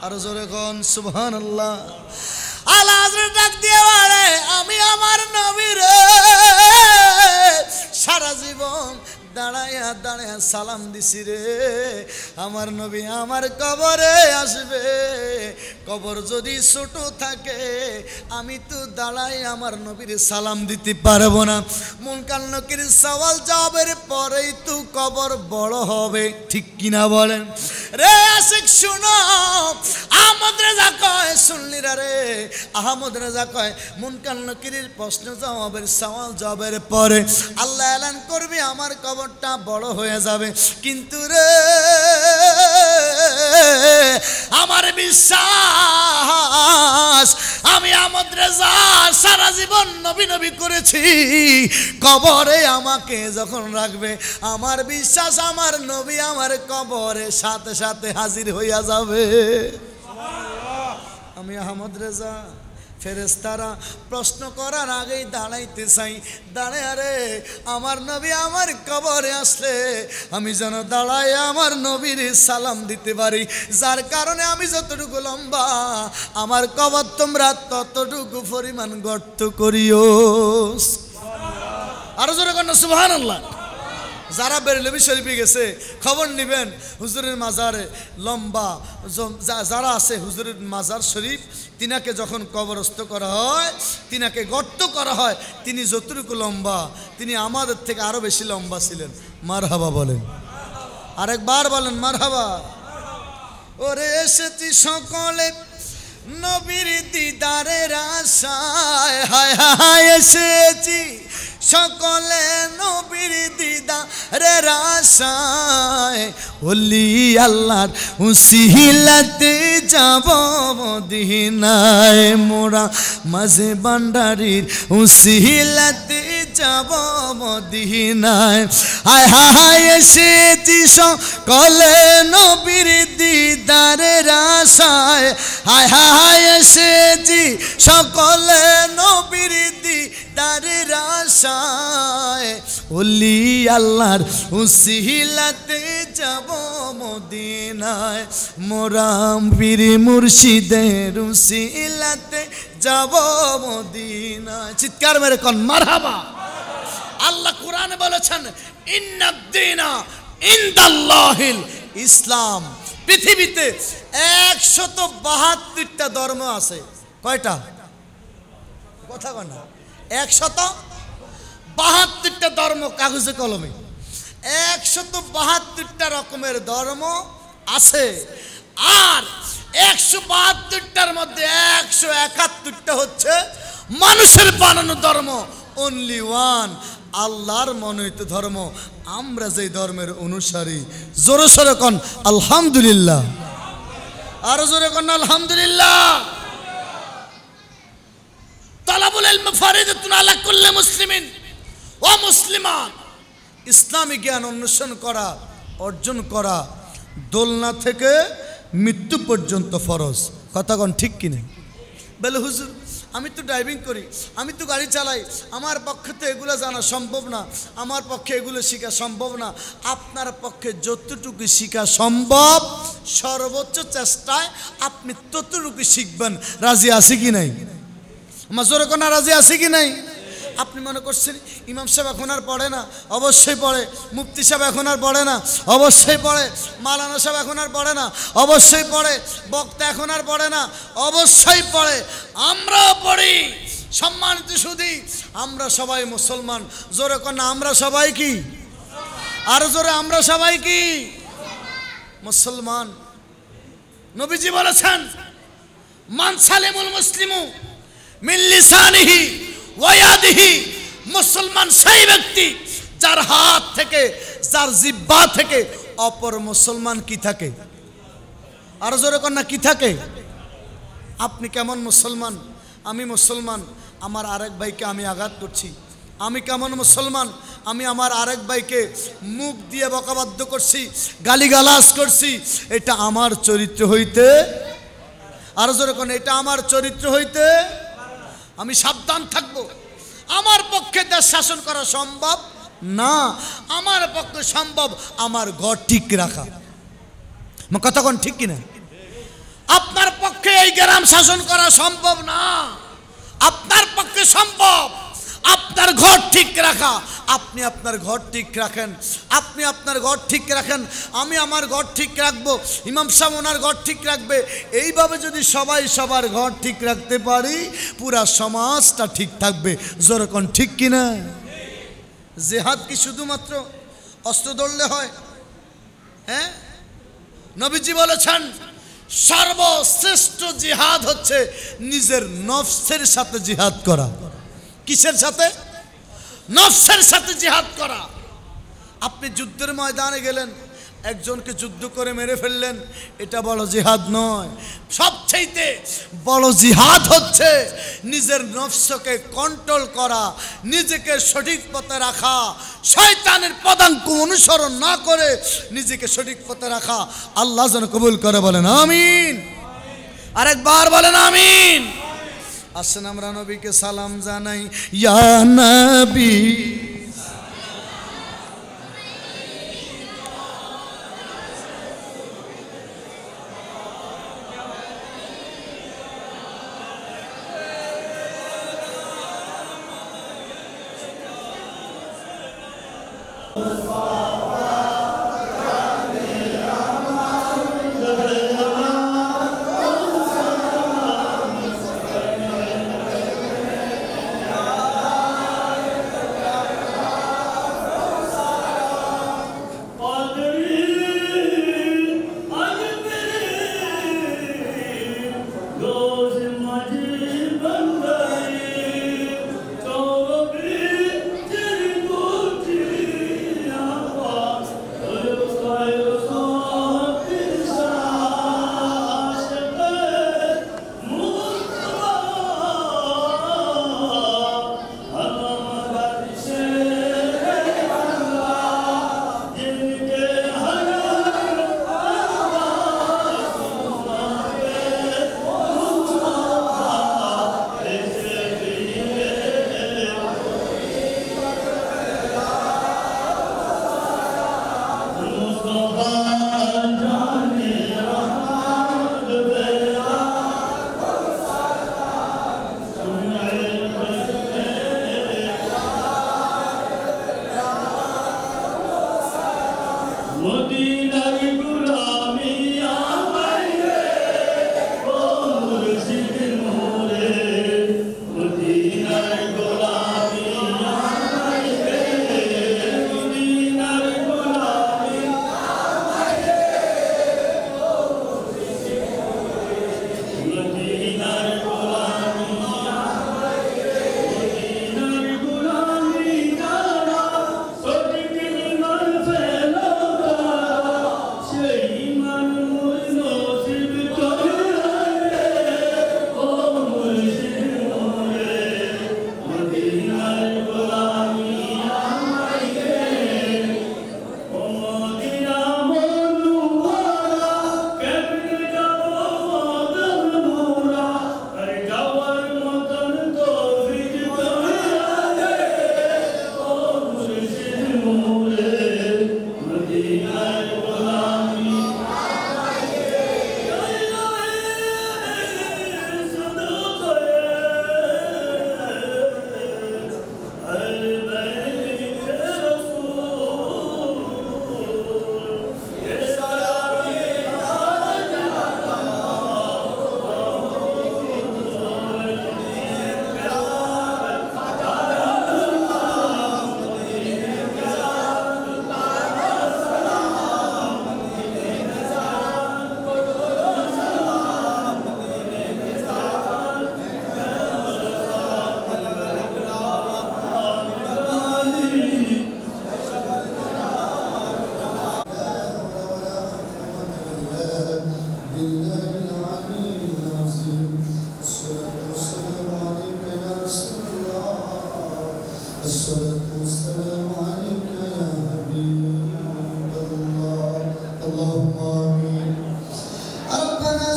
আরো জোরে কোন সুবহানাল্লাহ। আল্লাহ হযরত ডাক দিয়ে বলে আমি আমার নবীর সারা জীবন দাঁড়াইয়া দাঁড়াইয়া সালাম দিছি রে, আমার নবী আমার কবরে আসবে। কবর যদি ছোট থাকে আমি তো দাঁড়াই আমার নবীর সালাম দিতে পারবো না। মুনকার নাকির সওয়াল জবাবের পরেই তো কবর বড় হবে, ঠিক কিনা বলেন? রে আশিক শুনো, আহমদ রেজা কয় শুনলিরা রে, আহমদ রেজা কয় মুনকার নাকির প্রশ্ন জবাবের সওয়াল জবাবের পরে আল্লাহ এলান করবে আমার কবরটা বড় হয়ে যাবে। কিন্তু রে আমার বিশ্বাস আমি আহমদ রেজা সারা জীবন নবী নবী করেছি, কবরে আমাকে যখন রাখবে আমার বিশ্বাস আমার নবী আমার কবরে সাথে সাথে হাজির হইয়া যাবে। আমি আহমদ রেজা ফেরেশতারা প্রশ্ন করার আগেই দাঁড়াইতে চাই, দাঁড়ায় আরে আমার নবী আমার কবরে আসলে আমি যেন দাঁড়ায় আমার নবীর সালাম দিতে পারি, যার কারণে আমি যতটুকু লম্বা আমার কবর তোমরা ততটুকু পরিমাণ গর্ত করিও। আরো জোরে কন্যা সুবহানাল্লাহ। যারা বেরেলভি শরীফে গেছে খবর নেবেন হুজুরের মাজারে লম্বা যারা আছে হুজুরের মাজার শরীফ তিনাকে যখন কবরস্থ করা হয় তিনাকে গর্ত করা হয়, তিনি যতটুকু লম্বা তিনি আমাদের থেকে আরো বেশি লম্বা ছিলেন। মারহাবা বলেন, আরেকবার বলেন মারহাবা। ওরে এসেছি সকলে নবীর দিদারের আশায়, হায় হায় এসেছি সকলে নবীর দিদারের আশায়, ওলি আল্লাহর উসিলাতে যাব মদিনায়, মোরা মাঝে ভান্ডারির উসিলাতে যাব মদিনায়, হায় হায় এসেছি সকলে নবীর দিদারের আশায়, হায় হায় এসেছি সকলে নবীর দিদারের আশায়, ওলি আল্লাহর উসিলাতে যাব মদিনায়, মোরা পীর মুর্শিদের উসিলাতে যাব মদিনায়। চিৎকার মেরে কোন মারহাবা। আল্লাহ কোরআনে বলেছেন ইন্নাদ-দীনা ইনদাল্লাহিল ইসলাম। পৃথিবীতে 172টা ধর্ম আছে। কয়টা? কথা কন না। 172টা ধর্ম কাগজে কলমে, 172টা রকমের ধর্ম আছে। আর 172টার মধ্যে 171টা হচ্ছে মানুষের বানানো ধর্ম, অনলি ওয়ান আল্লাহর মনোনীত ধর্ম। আমরা যেই ধর্মের অনুসারী, জোরে সোরে কন আলহামদুলিল্লাহ, আরো জোরে কন আলহামদুলিল্লাহ। তালাবুল ইলম ফারিদাতুন আলা কুল্লি মুসলিমিন ওয়া মুসলিমাত। ইসলামী জ্ঞান অন্বেষণ করা, অর্জন করা দোলনা থেকে মৃত্যু পর্যন্ত ফরজ। কথা কন ঠিক কিনা? বলে হুজুর আমি তো ড্রাইভিং করি, আমি তো গাড়ি চালাই, আমার পক্ষে তো এগুলো জানা সম্ভব না, আমার পক্ষে এগুলো শেখা সম্ভব না। আপনার পক্ষে যতটুকু শেখা সম্ভব সর্বোচ্চ চেষ্টায় আপনি ততটুকু শিখবেন। রাজি আছে কি নাই? আমার জোরে কোন রাজি আছে কি নাই? আপনি মনে করছেন ইমাম সাহেব এখন আর পড়ে না? অবশ্যই পড়ে। মুফতি সাহেব এখন আর পড়ে না? অবশ্যই পড়ে। মাওলানা সাহেব এখন আর পড়ে না? অবশ্যই পড়ে। বক্তা এখন আর পড়ে না? অবশ্যই পড়ে। আমরাও পড়ি। সম্মানিত সুধী, আমরা সবাই মুসলমান। জোরে কোন আমরা সবাই কি? আরো জোরে, আমরা সবাই কি মুসলমান? নবীজি বলেছেন, মান সালিমুল মুসলিমু মিন লিসানিহি ওয়া ইয়াদিহি, মুসলমান সেই ব্যক্তি যার হাত থেকে, যার জিহ্বা থেকে অপর মুসলমান কি থাকে? আরো জোরে কোন না কি থাকে? আপনি কেমন মুসলমান? আমি মুসলমান, আমার আরেক ভাইকে আমি আঘাত করছি। আমি কেমন মুসলমান? আমি আমার আরেক ভাইকে মুখ দিয়ে বকাবাদ্য করছি, গালিগালাজ করছি। এটা আমার চরিত্র হইতে, আরো জোরে কোন, এটা আমার চরিত্র হইতে। আমি সাবধান থাকব। আমার পক্ষে দেশ শাসন করা সম্ভব না। আমার পক্ষে সম্ভব আমার ঘর ঠিক রাখা। কথা কোন ঠিক কিনা? আপনার পক্ষে এই গ্রাম শাসন করা সম্ভব না। আপনার পক্ষে সম্ভব আপনার ঘর ঠিক রাখা। আপনি আপনার ঘর ঠিক রাখেন, আপনি আপনার ঘর ঠিক রাখেন, আমি আমার ঘর ঠিক রাখবো, ইমাম সাহেব ওনার ঘর ঠিক রাখবে। এইভাবে যদি সবাই সবার ঘর ঠিক রাখতে পারি, পুরা সমাজটা ঠিক থাকবে। যেরকম ঠিক কিনা? জিহাদ কি শুধুমাত্র অস্ত্র ধরলে হয়? হ্যাঁ, নবীজি বলেছেন সর্বশ্রেষ্ঠ জিহাদ হচ্ছে নিজের নফসের সাথে জিহাদ করা। কিসের সাথে? নফসের সাথে জিহাদ করা। আপনি যুদ্ধের ময়দানে গেলেন, একজনকে যুদ্ধ করে মেরে ফেললেন, এটা বড় জিহাদ নয়। সবচেয়ে বড় জিহাদ হচ্ছে নিজের নফসকে কন্ট্রোল করা, নিজেকে সঠিক পথে রাখা, শয়তানের পদাঙ্ক অনুসরণ না করে নিজেকে সঠিক পথে রাখা। আল্লাহ যেন কবুল করে, বলেন আমিন। আরেকবার বলেন আমিন। আসেন আমরা নবীকে সালাম জানাই। ইয়া নবী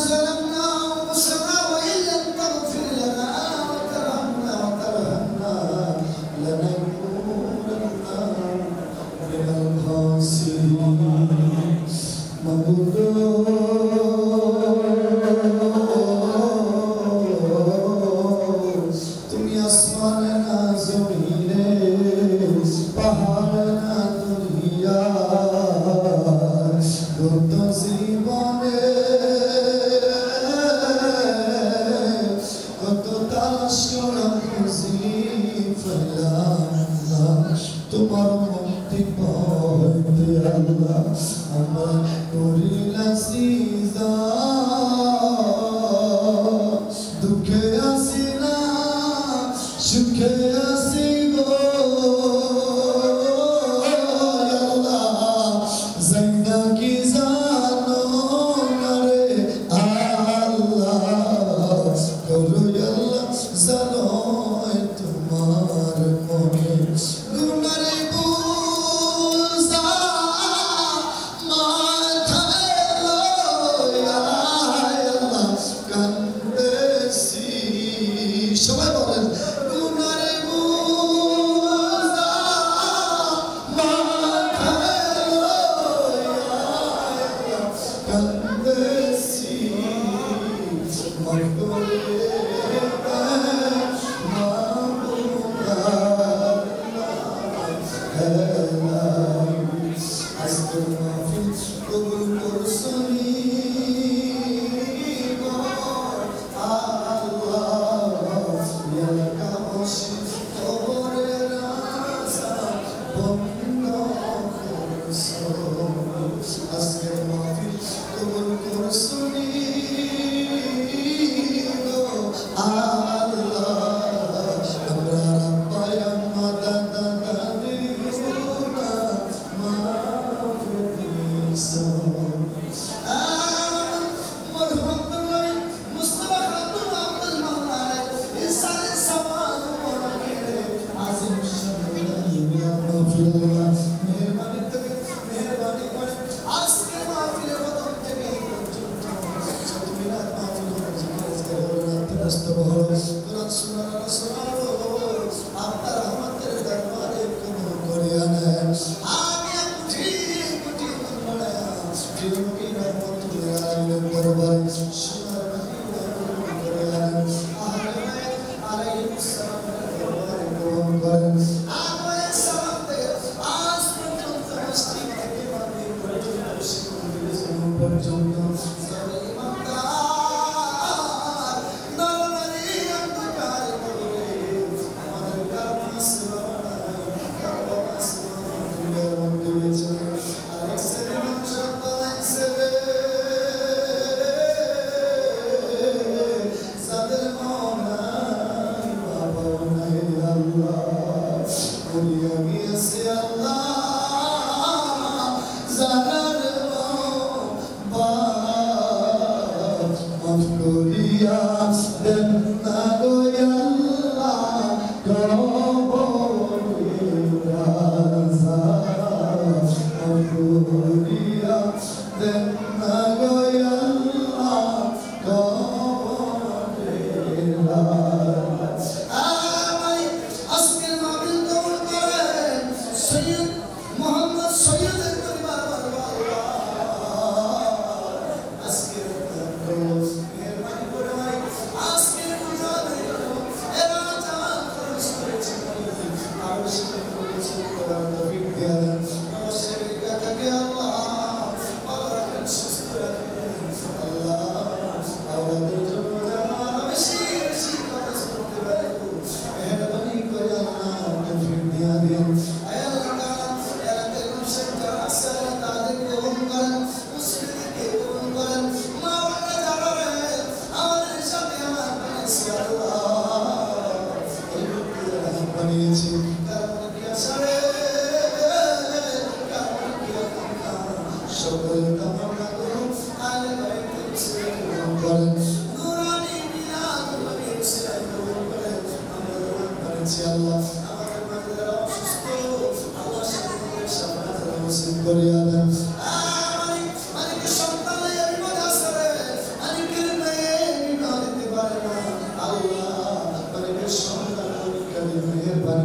ظلمنا أنفسنا وإن لم تغفر لنا وترحمنا وترحمنا لنكونن من الخاسرين মাবুদ তুমি আসমানে না জমিনে পাহাড়ে না দুনিয়া কত জীবনে কত তালাশ করা খুঁজি পেলাম না তোমার মুক্তি পাইতে আল্লাহ আমার করিলা সিজদা দুঃখে আসি না সুখে আসি গো আল্লাহ জিন্দেগি জানো না রে আল্লাহ করো আল্লাহ জানো তোমার মনে গুনারে বুঝা মাথায় লইয়া আল্লাহ কান্দেছি সবাই বলেন গুনারে বুঝা মাথায় লইয়া আল্লাহ কান্দেছি মাফ করে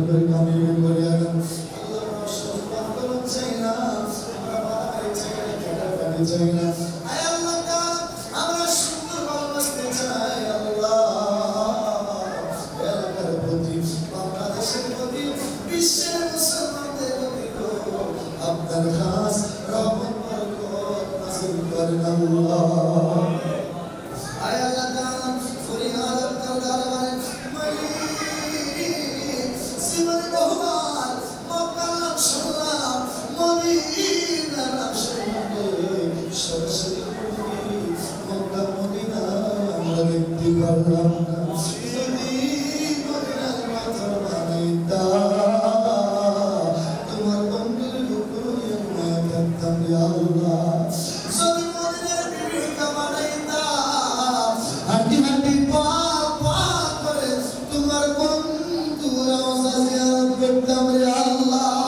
করে কামিয়ে করিয়া দেন আল্লাহ রসুল আন্দোলন চাই না চাই না আয় আল্লাহ আমরা সুন্দর ভালোবাসতে চাই আল্লাহ এলাকার প্রতি বাংলাদেশের প্রতি বিশ্বের মুসলমানদের প্রতি আপনার খাস রহমত বরকত নাযিল করেন আল্লাহ আয় আল্লাহ ফরিয়াদ আপনার দরবারে মালিক জীবনে বহুবার মক্কা নাম শুনলাম মদিনা নাম শুনলাম সরাসরি মক্কা মদিনা আমরা দেখতে পারলাম না যদি মদিনার মাথার বানাইতা তোমার বন্ধুর উপরে মায়া থাকতাম ইয়া আল্লাহ যদি মদিনার বিবিকা বানাইতা হাঁটি হাঁটি পাক পাক করে তোমার বন্ধু রওজা জিয়ারত করতাম ইয়া আল্লাহ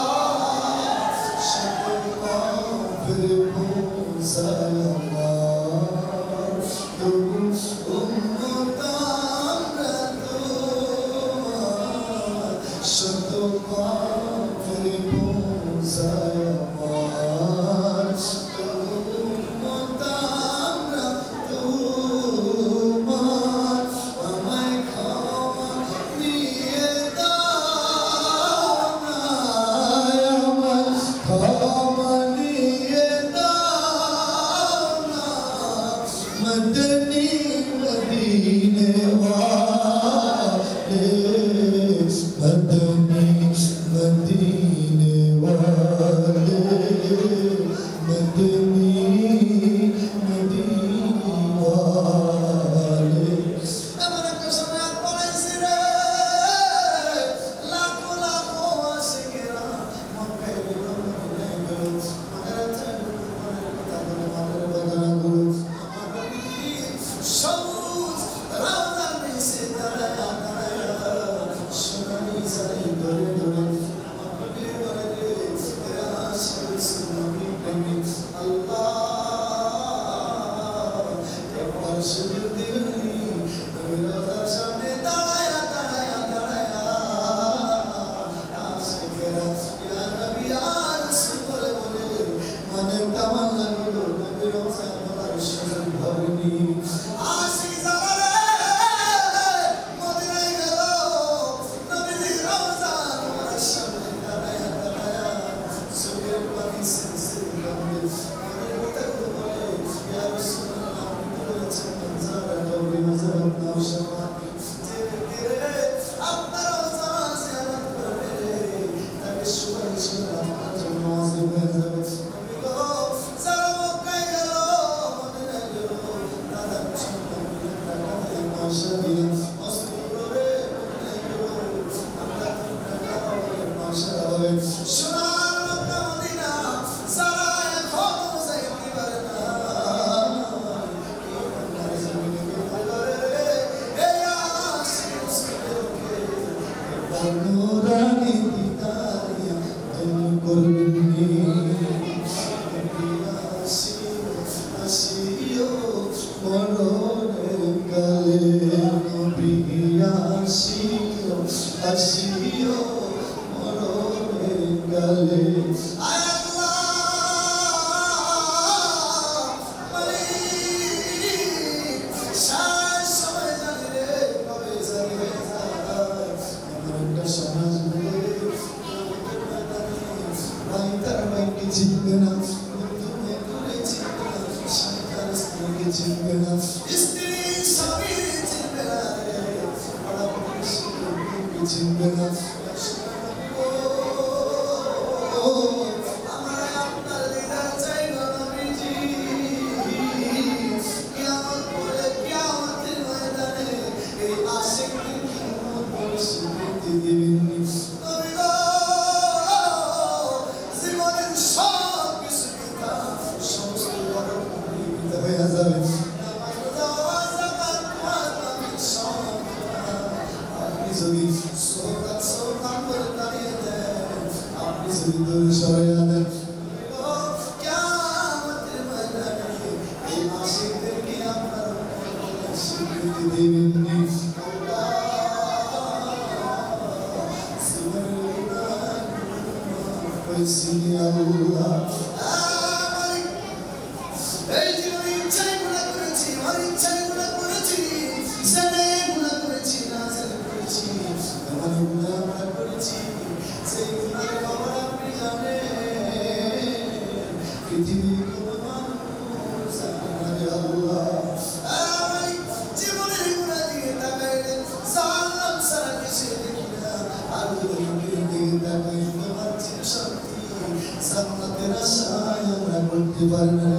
Amen. করেছি আল্লাহ এই জীবনে ইচ্ছায় গুনাহ করেছি আমার ইচ্ছায় গুনাহ করেছি জানে গুনাহ করেছি না জানে করেছি এমন গুনাহ আমরা করেছি সেই গুনাহের খবর আপনি জানেন পৃথিবীর কোনো মানুষ জানে না আল্লাহ জীবনের গুনাহ দিয়ে তাকাইলে জাহান্নাম ছাড়া কিছু দেখি না আর দুনিয়ার দিকে তাকাই তোমার যে শান্তি জান্নাতের আশায় আমরা করতে পারি না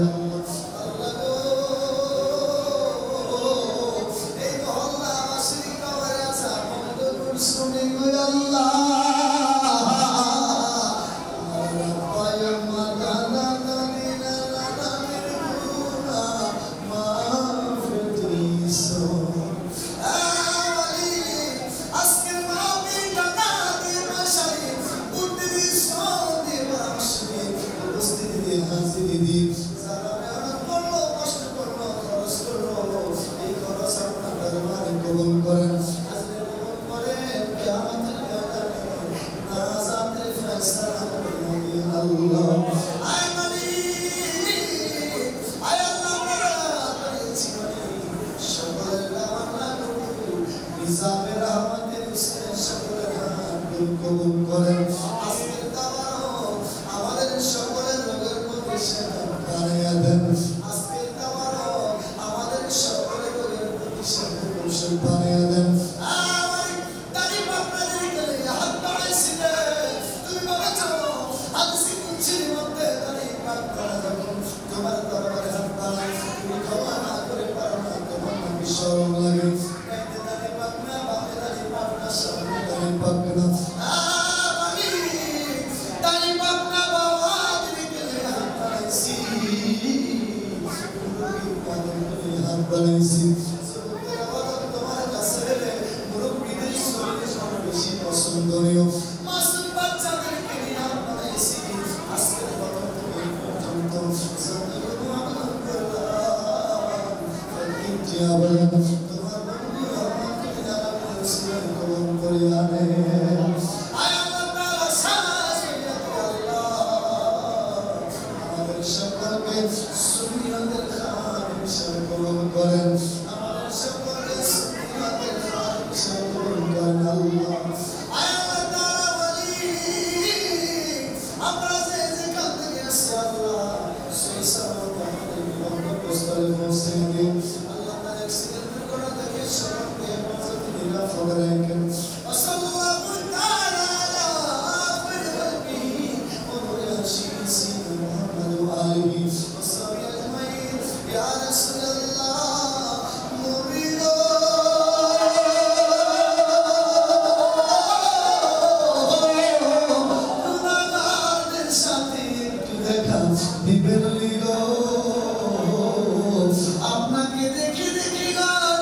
আপনাকে দেখে দেখে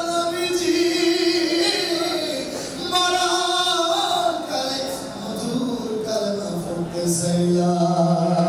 নবীজি মরণ কালে মধুর কালেমা পড়তে চাইলাম